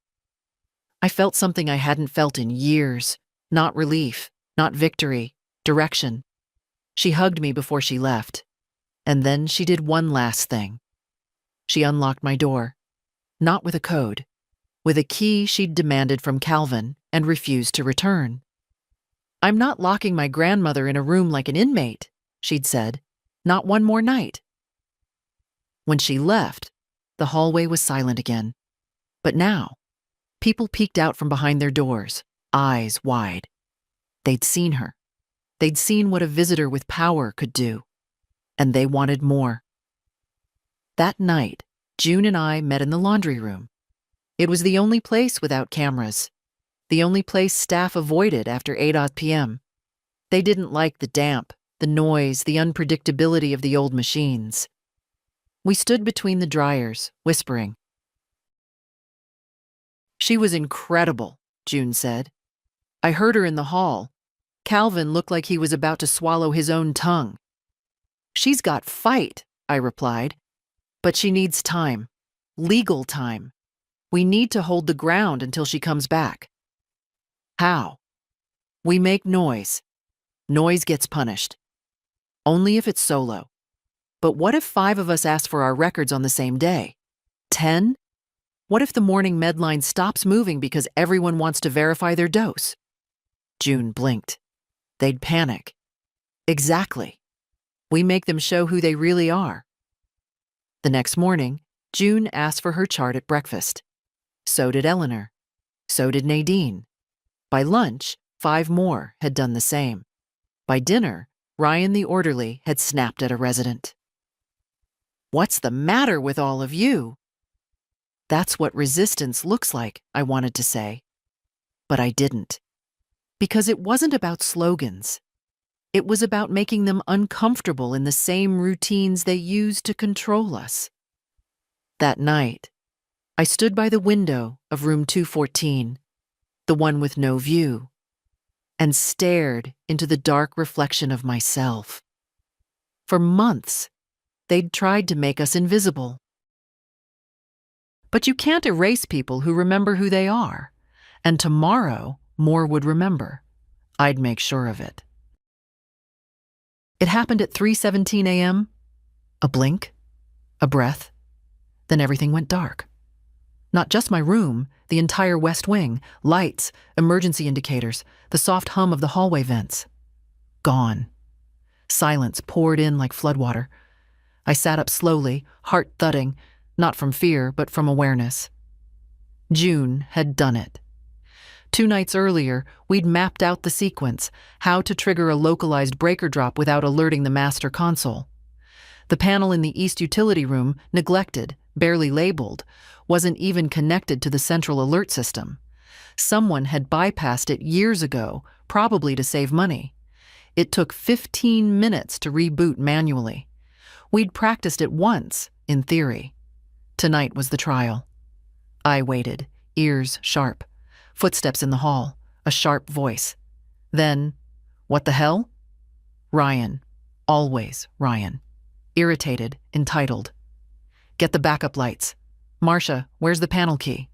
I felt something I hadn't felt in years. Not relief, not victory, direction. She hugged me before she left. And then she did one last thing. She unlocked my door. Not with a code. With a key she'd demanded from Calvin and refused to return. "I'm not locking my grandmother in a room like an inmate," she'd said. "Not one more night." When she left, the hallway was silent again. But now, people peeked out from behind their doors, eyes wide. They'd seen her. They'd seen what a visitor with power could do. And they wanted more. That night, June and I met in the laundry room. It was the only place without cameras. The only place staff avoided after 8 p.m. They didn't like the damp, the noise, the unpredictability of the old machines. We stood between the dryers, whispering. "She was incredible," June said. "I heard her in the hall. Calvin looked like he was about to swallow his own tongue." "She's got fight," I replied. "But she needs time. Legal time. We need to hold the ground until she comes back." "How?" "We make noise. Noise gets punished. Only if it's solo. But what if 5 of us ask for our records on the same day? 10? What if the morning medline stops moving because everyone wants to verify their dose?" June blinked. "They'd panic." "Exactly. We make them show who they really are." The next morning, June asked for her chart at breakfast. So did Eleanor. So did Nadine. By lunch, 5 more had done the same. By dinner, Ryan the orderly had snapped at a resident. "What's the matter with all of you?" "That's what resistance looks like," I wanted to say. But I didn't. Because it wasn't about slogans. It was about making them uncomfortable in the same routines they use to control us. That night, I stood by the window of room 214, the one with no view, and stared into the dark reflection of myself. For months, they'd tried to make us invisible. But you can't erase people who remember who they are, and tomorrow more would remember. I'd make sure of it. It happened at 3:17 a.m. A blink, a breath, then everything went dark. Not just my room, the entire West Wing, lights, emergency indicators, the soft hum of the hallway vents. Gone. Silence poured in like floodwater. I sat up slowly, heart thudding, not from fear, but from awareness. June had done it. 2 nights earlier, we'd mapped out the sequence, how to trigger a localized breaker drop without alerting the master console. The panel in the East utility room, neglected, barely labeled, wasn't even connected to the central alert system. Someone had bypassed it years ago, probably to save money. It took 15 minutes to reboot manually. We'd practiced it once, in theory. Tonight was the trial. I waited, ears sharp. Footsteps in the hall, a sharp voice. Then, "What the hell?" Ryan. Always Ryan. Irritated, entitled. "Get the backup lights. Marcia, where's the panel key?"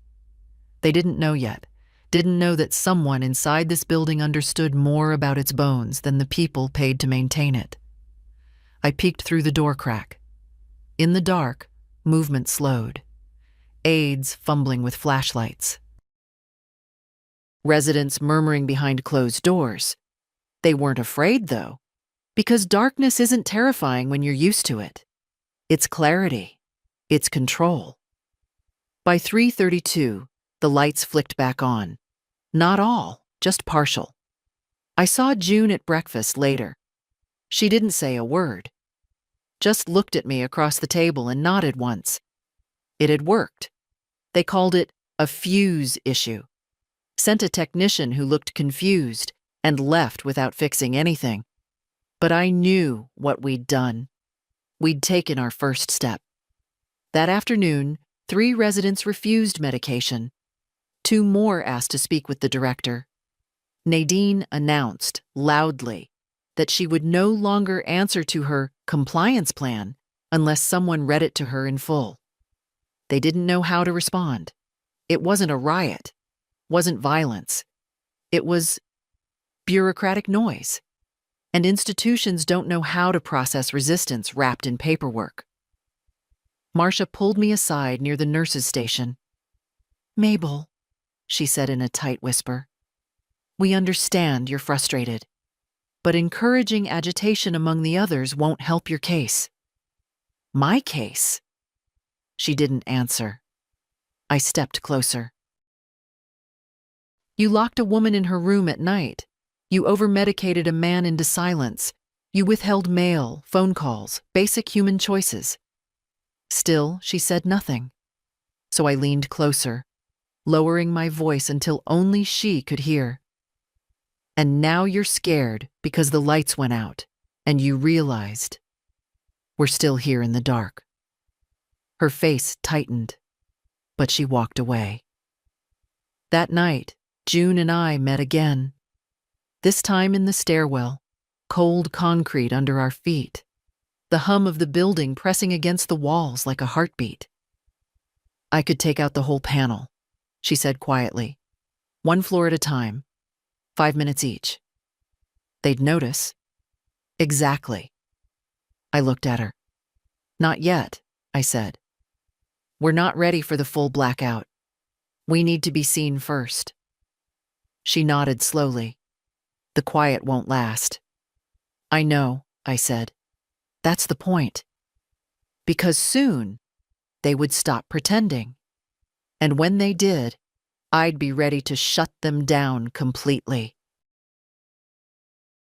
They didn't know yet. Didn't know that someone inside this building understood more about its bones than the people paid to maintain it. I peeked through the door crack. In the dark, movement slowed. Aides fumbling with flashlights. Residents murmuring behind closed doors. They weren't afraid, though, because darkness isn't terrifying when you're used to it. It's clarity. It's control. By 3:32, the lights flicked back on. Not all, just partial. I saw June at breakfast later. She didn't say a word. Just looked at me across the table and nodded once. It had worked. They called it a fuse issue. Sent a technician who looked confused and left without fixing anything. But I knew what we'd done. We'd taken our first step. That afternoon, 3 residents refused medication. 2 more asked to speak with the director. Nadine announced, loudly, that she would no longer answer to her compliance plan unless someone read it to her in full. They didn't know how to respond. It wasn't a riot, wasn't violence. It was bureaucratic noise. And institutions don't know how to process resistance wrapped in paperwork. Marcia pulled me aside near the nurse's station. "Mabel," she said in a tight whisper, "we understand you're frustrated, but encouraging agitation among the others won't help your case." "My case?" She didn't answer. I stepped closer. "You locked a woman in her room at night. You overmedicated a man into silence. You withheld mail, phone calls, basic human choices." Still, she said nothing. So I leaned closer, lowering my voice until only she could hear. "And now you're scared because the lights went out, and you realized we're still here in the dark." Her face tightened, but she walked away. That night, June and I met again. This time in the stairwell, cold concrete under our feet, the hum of the building pressing against the walls like a heartbeat. "I could take out the whole panel," she said quietly. "One floor at a time, 5 minutes each." "They'd notice." "Exactly." I looked at her. "Not yet," I said. "We're not ready for the full blackout. We need to be seen first." She nodded slowly. "The quiet won't last." "I know," I said. "That's the point. Because soon, they would stop pretending. And when they did, I'd be ready to shut them down completely."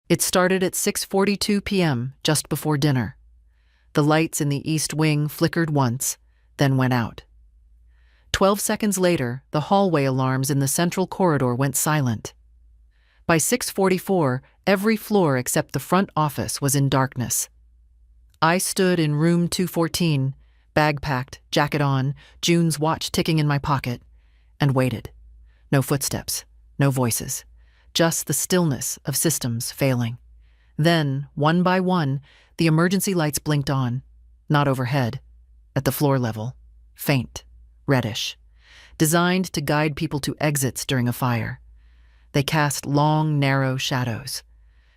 It started at 6:42 p.m., just before dinner. The lights in the east wing flickered once, then went out. 12 seconds later, the hallway alarms in the central corridor went silent. By 6:44, every floor except the front office was in darkness. I stood in room 214, bag packed, jacket on, June's watch ticking in my pocket, and waited. No footsteps, no voices, just the stillness of systems failing. Then, one by one, the emergency lights blinked on, not overhead, at the floor level, faint, reddish, designed to guide people to exits during a fire. They cast long, narrow shadows,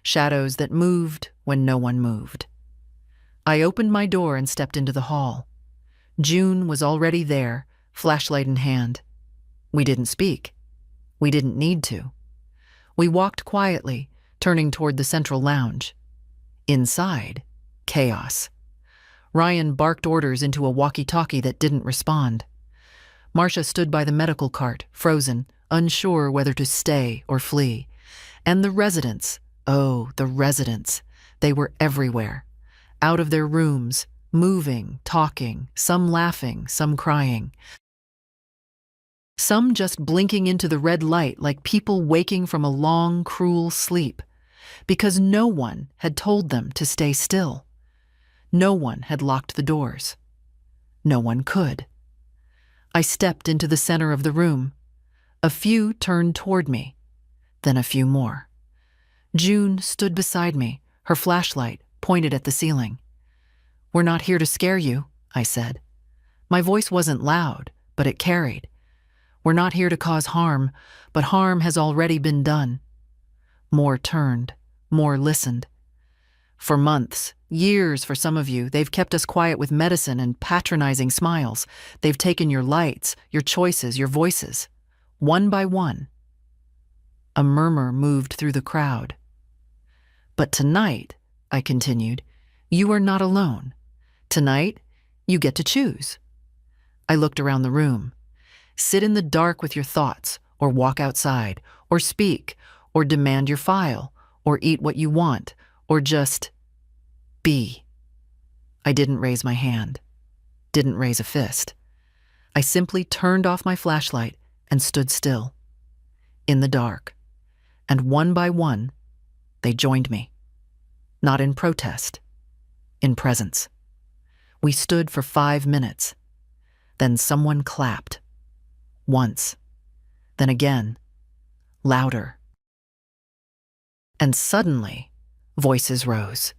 shadows that moved when no one moved. I opened my door and stepped into the hall. June was already there, flashlight in hand. We didn't speak. We didn't need to. We walked quietly, turning toward the central lounge. Inside, chaos. Ryan barked orders into a walkie-talkie that didn't respond. Marcia stood by the medical cart, frozen, unsure whether to stay or flee. And the residents, oh, the residents, they were everywhere. Out of their rooms, moving, talking, some laughing, some crying. Some just blinking into the red light like people waking from a long, cruel sleep, because no one had told them to stay still. No one had locked the doors. No one could. I stepped into the center of the room. A few turned toward me, then a few more. June stood beside me, her flashlight pointed at the ceiling. "We're not here to scare you," I said. My voice wasn't loud, but it carried. "We're not here to cause harm, but harm has already been done." More turned, more listened. For months, years for some of you, they've kept us quiet with medicine and patronizing smiles. They've taken your lights, your choices, your voices. One by one. A murmur moved through the crowd. "But tonight," I continued, "you are not alone. Tonight, you get to choose." I looked around the room. Sit in the dark with your thoughts, or walk outside, or speak, or demand your file, or eat what you want, or just be. I didn't raise my hand, didn't raise a fist. I simply turned off my flashlight and stood still, in the dark. And one by one, they joined me. Not in protest, in presence. We stood for 5 minutes. Then someone clapped. Once. Then again. Louder. And suddenly, Voices rose.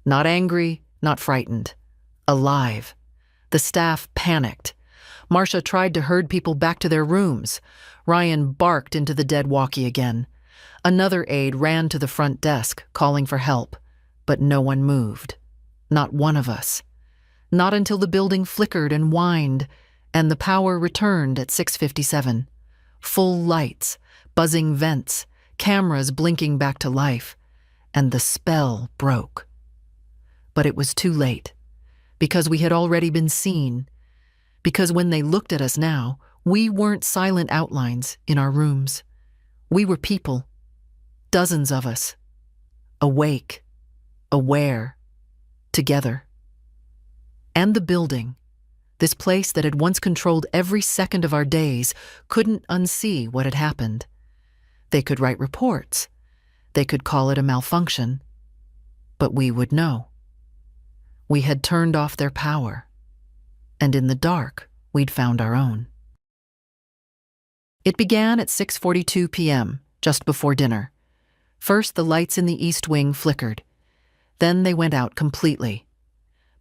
Not angry, not frightened. Alive. The staff panicked. Marcia tried to herd people back to their rooms. Ryan barked into the dead walkie again. Another aide ran to the front desk, calling for help. But no one moved. Not one of us. Not until the building flickered and whined, and the power returned at 6:57. Full lights, buzzing vents, cameras blinking back to life, and the spell broke. But it was too late, because we had already been seen, because when they looked at us now, we weren't silent outlines in our rooms. We were people, dozens of us, awake, aware, together. And the building, this place that had once controlled every second of our days, couldn't unsee what had happened. They could write reports. They could call it a malfunction. But we would know. We had turned off their power. And in the dark, we'd found our own. It began at 6:42 p.m., just before dinner. First, the lights in the East Wing flickered. Then they went out completely.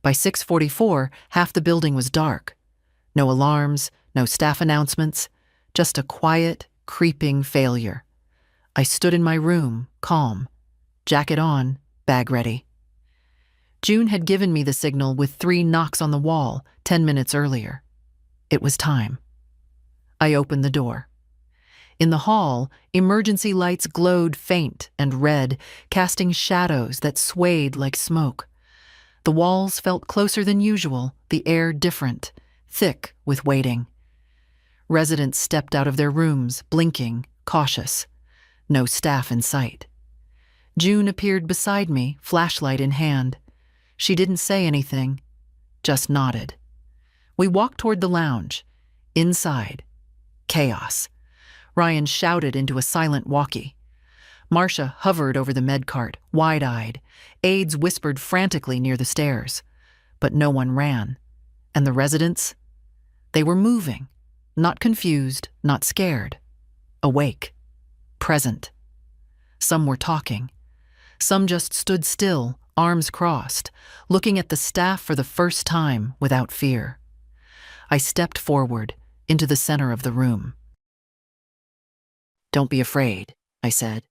By 6:44, half the building was dark. No alarms, no staff announcements, just a quiet, creeping failure. I stood in my room, calm, jacket on, bag ready. June had given me the signal with 3 knocks on the wall 10 minutes earlier. It was time. I opened the door. In the hall, emergency lights glowed faint and red, casting shadows that swayed like smoke. The walls felt closer than usual, the air different, thick with waiting. Residents stepped out of their rooms, blinking, cautious. No staff in sight. June appeared beside me, flashlight in hand. She didn't say anything, just nodded. We walked toward the lounge. Inside, chaos. Ryan shouted into a silent walkie. Marcia hovered over the med cart, wide-eyed. Aides whispered frantically near the stairs. But no one ran. And the residents? They were moving. Not confused, not scared. Awake. Present. Some were talking. Some just stood still, arms crossed, looking at the staff for the first time without fear. I stepped forward, into the center of the room. "Don't be afraid," I said.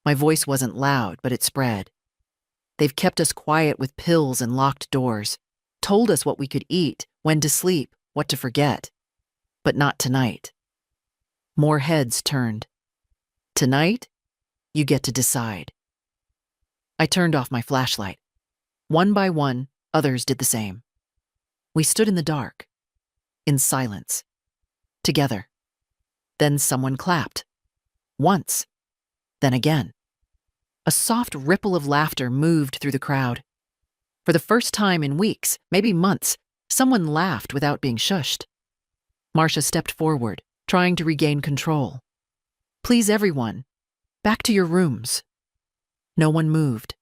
My voice wasn't loud, but it spread. "They've kept us quiet with pills and locked doors, told us what we could eat, when to sleep, what to forget. But not tonight." More heads turned. "Tonight, you get to decide." I turned off my flashlight. One by one, others did the same. We stood in the dark, in silence, together. Then someone clapped. Once, then again. A soft ripple of laughter moved through the crowd. For the first time in weeks, maybe months, someone laughed without being shushed. Marcia stepped forward, trying to regain control. "Please, everyone, back to your rooms." No one moved.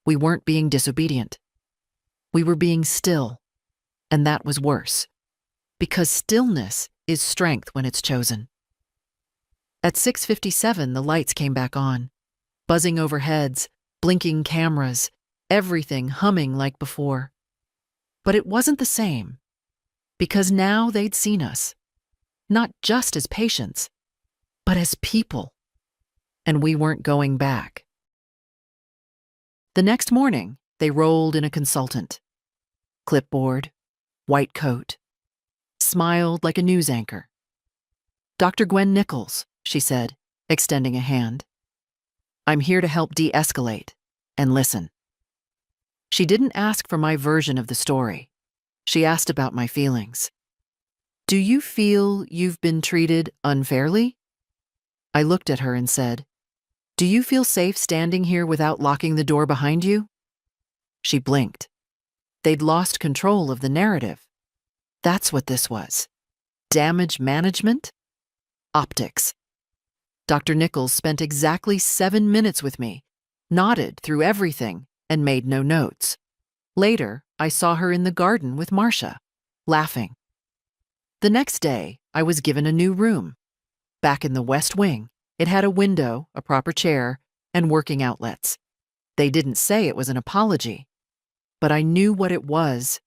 We weren't being disobedient. We were being still, and that was worse, because stillness is strength when it's chosen. At 6:57, the lights came back on, buzzing overheads, blinking cameras, everything humming like before. But it wasn't the same, because now they'd seen us, not just as patients, but as people, and we weren't going back. The next morning, they rolled in a consultant. Clipboard, white coat, smiled like a news anchor. "Dr. Gwen Nichols," she said, extending a hand. "I'm here to help de-escalate and listen." She didn't ask for my version of the story. She asked about my feelings. "Do you feel you've been treated unfairly?" I looked at her and said, "Do you feel safe standing here without locking the door behind you?" She blinked. They'd lost control of the narrative. That's what this was. Damage management? Optics. Dr. Nichols spent exactly 7 minutes with me, nodded through everything, and made no notes. Later, I saw her in the garden with Marcia, laughing. The next day, I was given a new room. Back in the West Wing, it had a window, a proper chair, and working outlets. They didn't say it was an apology, but I knew what it was: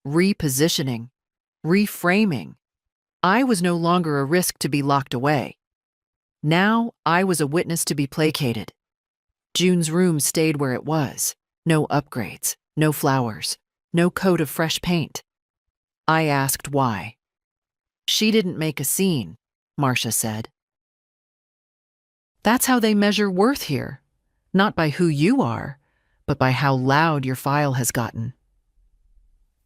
repositioning, reframing. I was no longer a risk to be locked away. Now I was a witness to be placated. June's room stayed where it was. No upgrades, no flowers, no coat of fresh paint. I asked why. She didn't make a scene, Marcia said. That's how they measure worth here. Not by who you are, but by how loud your file has gotten.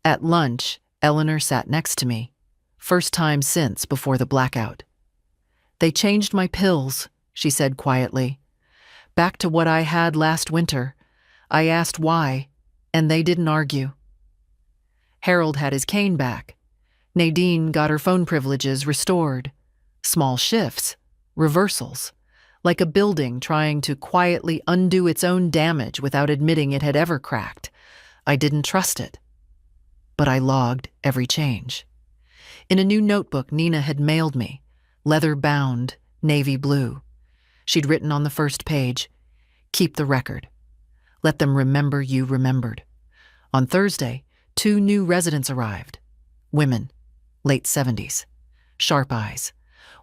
At lunch, Eleanor sat next to me. First time since before the blackout. They changed my pills, she said quietly. Back to what I had last winter. I asked why, and they didn't argue. Harold had his cane back. Nadine got her phone privileges restored. Small shifts, reversals, like a building trying to quietly undo its own damage without admitting it had ever cracked. I didn't trust it. But I logged every change. In a new notebook Nina had mailed me, leather-bound, navy blue. She'd written on the first page, "Keep the record. Let them remember you remembered." On Thursday, 2 new residents arrived. Women, late 70s, sharp eyes.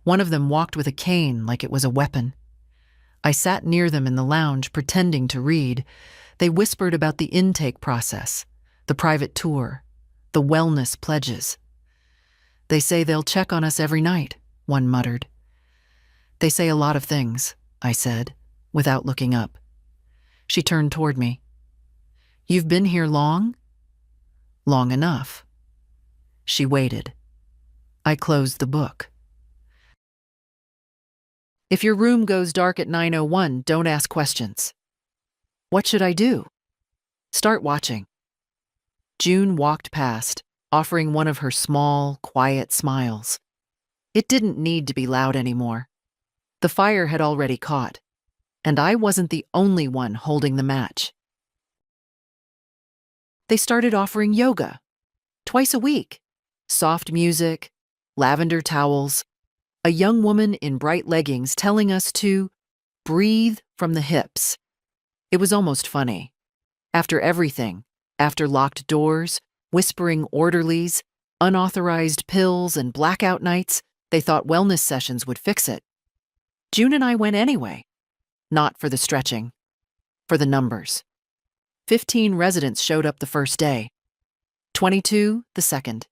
One of them walked with a cane like it was a weapon. I sat near them in the lounge, pretending to read. They whispered about the intake process, the private tour, the wellness pledges. "They say they'll check on us every night," one muttered. "They say a lot of things," I said, without looking up. She turned toward me. "You've been here long?" "Long enough." She waited. I closed the book. "If your room goes dark at 9:01, don't ask questions." "What should I do?" "Start watching." June walked past, offering one of her small, quiet smiles. It didn't need to be loud anymore. The fire had already caught, and I wasn't the only one holding the match. They started offering yoga, twice a week. Soft music, lavender towels, a young woman in bright leggings telling us to breathe from the hips. It was almost funny. After everything, after locked doors, whispering orderlies, unauthorized pills, and blackout nights, they thought wellness sessions would fix it. June and I went anyway. Not for the stretching, for the numbers. 15 residents showed up the first day, 22 the second.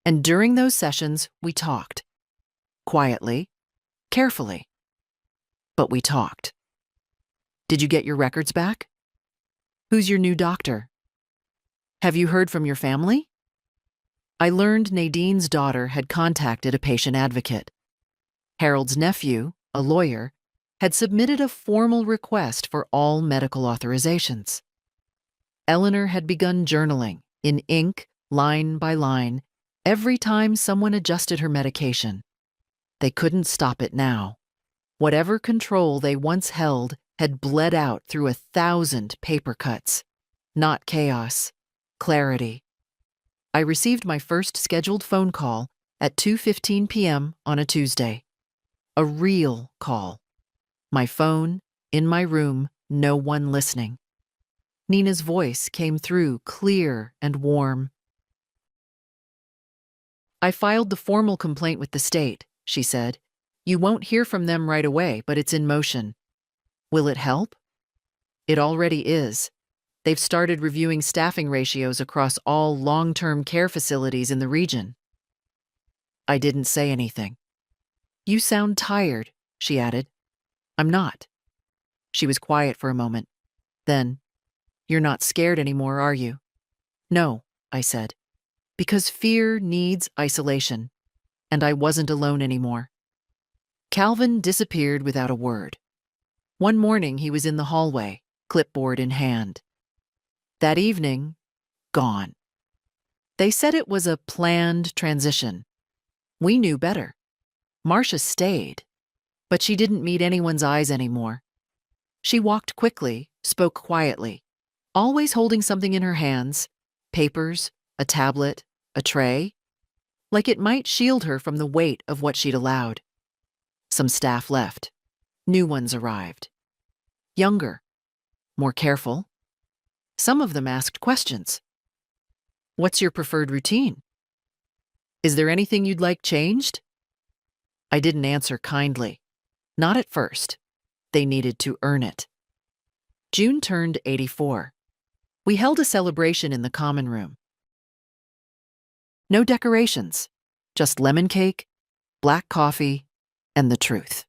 And during those sessions, we talked. Quietly, carefully. But we talked. "Did you get your records back? Who's your new doctor? Have you heard from your family?" I learned Nadine's daughter had contacted a patient advocate. Harold's nephew, a lawyer, had submitted a formal request for all medical authorizations. Eleanor had begun journaling, in ink, line by line, every time someone adjusted her medication. They couldn't stop it now. Whatever control they once held had bled out through 1,000 paper cuts. Not chaos, clarity. I received my first scheduled phone call at 2:15 p.m. on a Tuesday. A real call. My phone, in my room, no one listening. Nina's voice came through clear and warm. "I filed the formal complaint with the state," she said. "You won't hear from them right away, but it's in motion. Will it help?" "It already is. They've started reviewing staffing ratios across all long-term care facilities in the region." I didn't say anything. "You sound tired," she added. "I'm not." She was quiet for a moment. Then, "You're not scared anymore, are you?" "No," I said. Because fear needs isolation, and I wasn't alone anymore. Calvin disappeared without a word. One morning he was in the hallway, clipboard in hand. That evening, gone. They said it was a planned transition. We knew better. Marcia stayed, but she didn't meet anyone's eyes anymore. She walked quickly, spoke quietly, always holding something in her hands, papers, a tablet, a tray, like it might shield her from the weight of what she'd allowed. Some staff left. New ones arrived. Younger, more careful. Some of them asked questions. What's your preferred routine? Is there anything you'd like changed? I didn't answer kindly. Not at first. They needed to earn it. June turned 84. We held a celebration in the common room. No decorations, just lemon cake, black coffee, and the truth.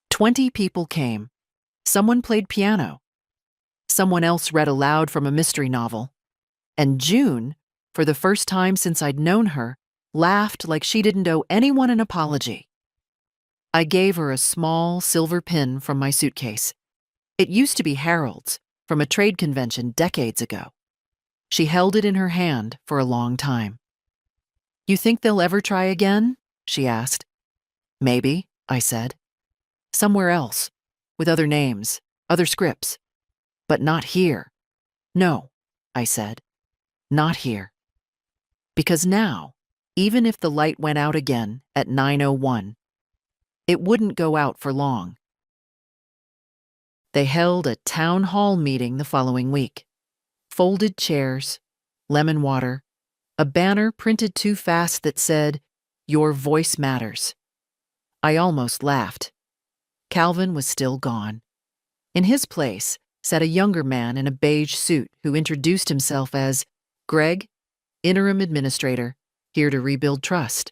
20 people came. Someone played piano. Someone else read aloud from a mystery novel. And June, for the first time since I'd known her, laughed like she didn't owe anyone an apology. I gave her a small silver pin from my suitcase. It used to be Harold's, from a trade convention decades ago. She held it in her hand for a long time. You think they'll ever try again? She asked. Maybe, I said. Somewhere else, with other names, other scripts. But not here. No, I said. Not here. Because now, even if the light went out again at 9:01, it wouldn't go out for long. They held a town hall meeting the following week. Folded chairs, lemon water, a banner printed too fast that said, "Your voice matters." I almost laughed. Calvin was still gone. In his place sat a younger man in a beige suit who introduced himself as Greg, interim administrator, here to rebuild trust.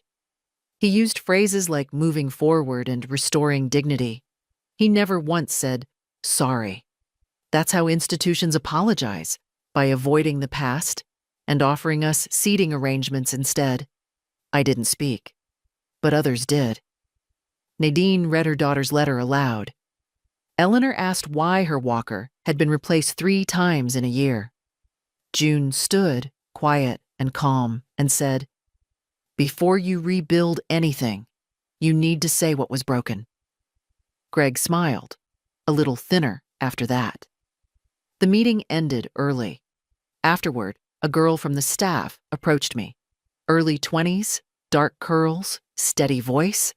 He used phrases like moving forward and restoring dignity. He never once said, sorry. That's how institutions apologize, by avoiding the past and offering us seating arrangements instead. I didn't speak, but others did. Nadine read her daughter's letter aloud. Eleanor asked why her walker had been replaced 3 times in a year. June stood, quiet and calm, and said, before you rebuild anything, you need to say what was broken. Greg smiled, a little thinner after that. The meeting ended early. Afterward, a girl from the staff approached me. Early 20s, dark curls, steady voice.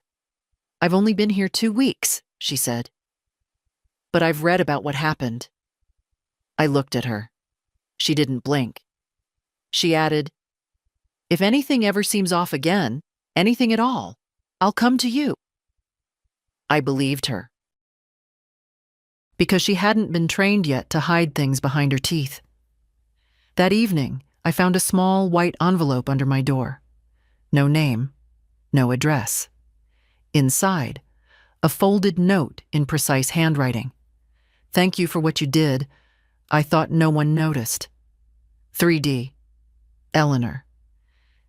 I've only been here 2 weeks, she said. But I've read about what happened. I looked at her. She didn't blink. She added, if anything ever seems off again, anything at all, I'll come to you. I believed her. Because she hadn't been trained yet to hide things behind her teeth. That evening, I found a small white envelope under my door. No name, no address. Inside, a folded note in precise handwriting. Thank you for what you did. I thought no one noticed. 3D. Eleanor.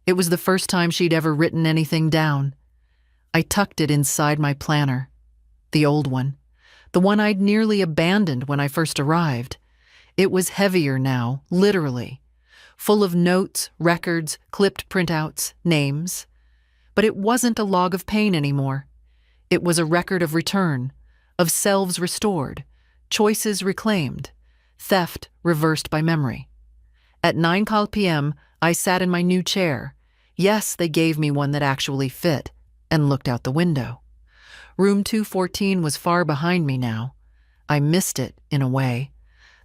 It was the first time she'd ever written anything down. I tucked it inside my planner. The old one. The one I'd nearly abandoned when I first arrived. It was heavier now, literally. Full of notes, records, clipped printouts, names. But it wasn't a log of pain anymore. It was a record of return, of selves restored, choices reclaimed, theft reversed by memory. At 9 p.m., I sat in my new chair. Yes, they gave me one that actually fit, and looked out the window. Room 214 was far behind me now. I missed it, in a way.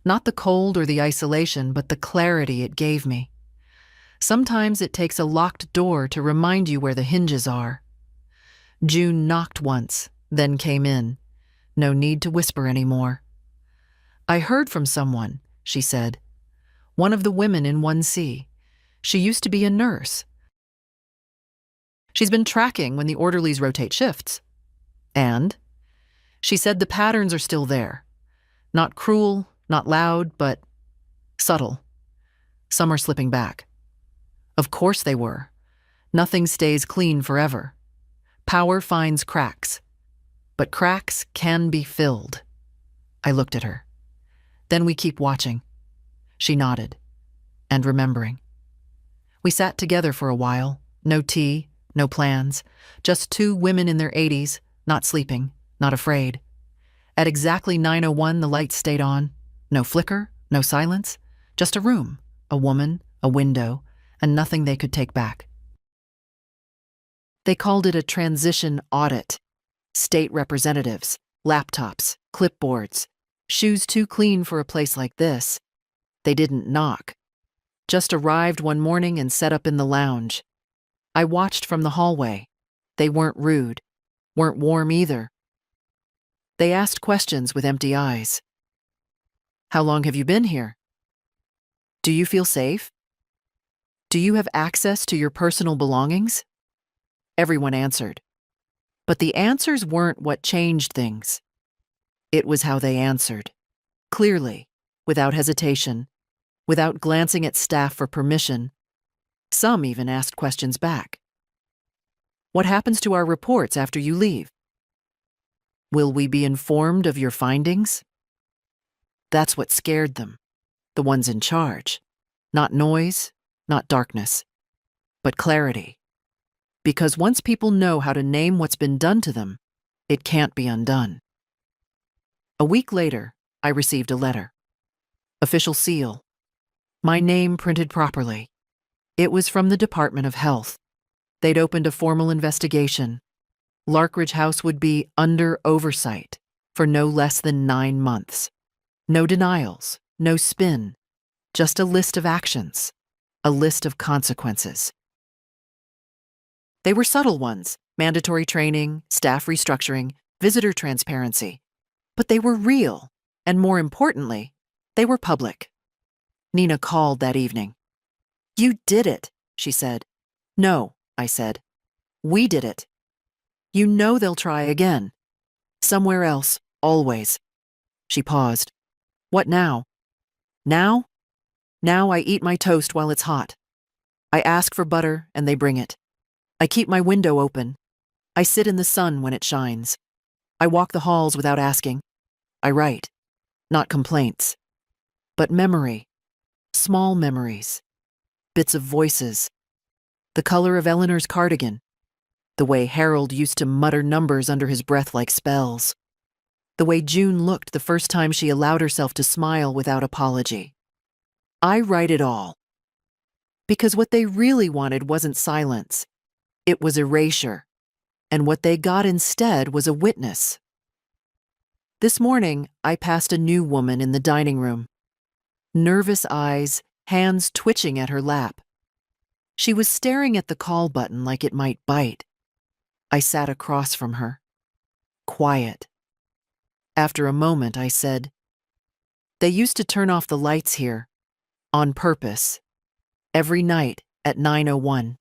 Not the cold or the isolation, but the clarity it gave me. Sometimes it takes a locked door to remind you where the hinges are. June knocked once, then came in. No need to whisper anymore. I heard from someone, she said. One of the women in 1C. She used to be a nurse. She's been tracking when the orderlies rotate shifts. And? She said the patterns are still there. Not cruel, not loud, but subtle. Some are slipping back. Of course they were. Nothing stays clean forever. Power finds cracks. But cracks can be filled. I looked at her. Then we keep watching. She nodded. And remembering. We sat together for a while. No tea, no plans. Just 2 women in their 80s, not sleeping, not afraid. At exactly 9:01, the lights stayed on. No flicker, no silence. Just a room, a woman, a window, and nothing they could take back. They called it a transition audit. State representatives, laptops, clipboards, Shoes too clean for a place like this. They didn't knock. Just arrived one morning and set up in the lounge. I watched from the hallway. They weren't rude, weren't warm either. They asked questions with empty eyes. How long have you been here? Do you feel safe? Do you have access to your personal belongings? Everyone answered. But the answers weren't what changed things. It was how they answered. Clearly, without hesitation, without glancing at staff for permission. Some even asked questions back. What happens to our reports after you leave? Will we be informed of your findings? That's what scared them, the ones in charge. Not noise, not darkness, but clarity. Because once people know how to name what's been done to them, it can't be undone. A week later, I received a letter. Official seal. My name printed properly. It was from the Department of Health. They'd opened a formal investigation. Larkridge House would be under oversight for no less than 9 months. No denials, no spin, just a list of actions, a list of consequences. They were subtle ones: mandatory training, staff restructuring, visitor transparency. But they were real, and more importantly, they were public. Nina called that evening. You did it, she said. No, I said. We did it. You know they'll try again. Somewhere else, always. She paused. What now? Now? Now I eat my toast while it's hot. I ask for butter and they bring it. I keep my window open. I sit in the sun when it shines. I walk the halls without asking. I write. Not complaints, but memory. Small memories. Bits of voices. The color of Eleanor's cardigan. The way Harold used to mutter numbers under his breath like spells. The way June looked the first time she allowed herself to smile without apology. I write it all. Because what they really wanted wasn't silence. It was erasure. And what they got instead was a witness. This morning, I passed a new woman in the dining room. Nervous eyes, hands twitching at her lap. She was staring at the call button like it might bite. I sat across from her. Quiet. After a moment, I said, They used to turn off the lights here. On purpose. Every night at 9:01.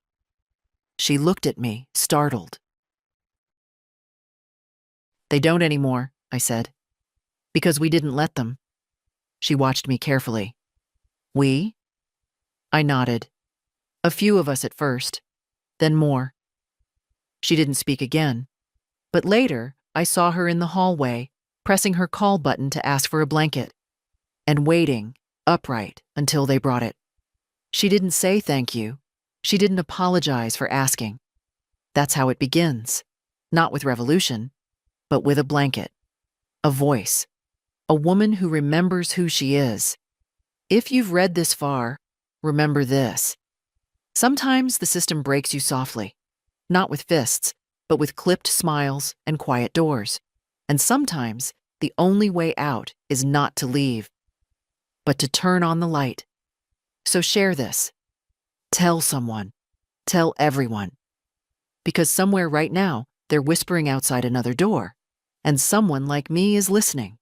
She looked at me, startled. They don't anymore, I said. Because we didn't let them. She watched me carefully. We? I nodded. A few of us at first, then more. She didn't speak again. But later, I saw her in the hallway, pressing her call button to ask for a blanket, and waiting, upright, until they brought it. She didn't say thank you. She didn't apologize for asking. That's how it begins. Not with revolution, but with a blanket. A voice. A woman who remembers who she is. If you've read this far, remember this. Sometimes the system breaks you softly. Not with fists, but with clipped smiles and quiet doors. And sometimes the only way out is not to leave, but to turn on the light. So share this. Tell someone. Tell everyone. Because somewhere right now, they're whispering outside another door, and someone like me is listening.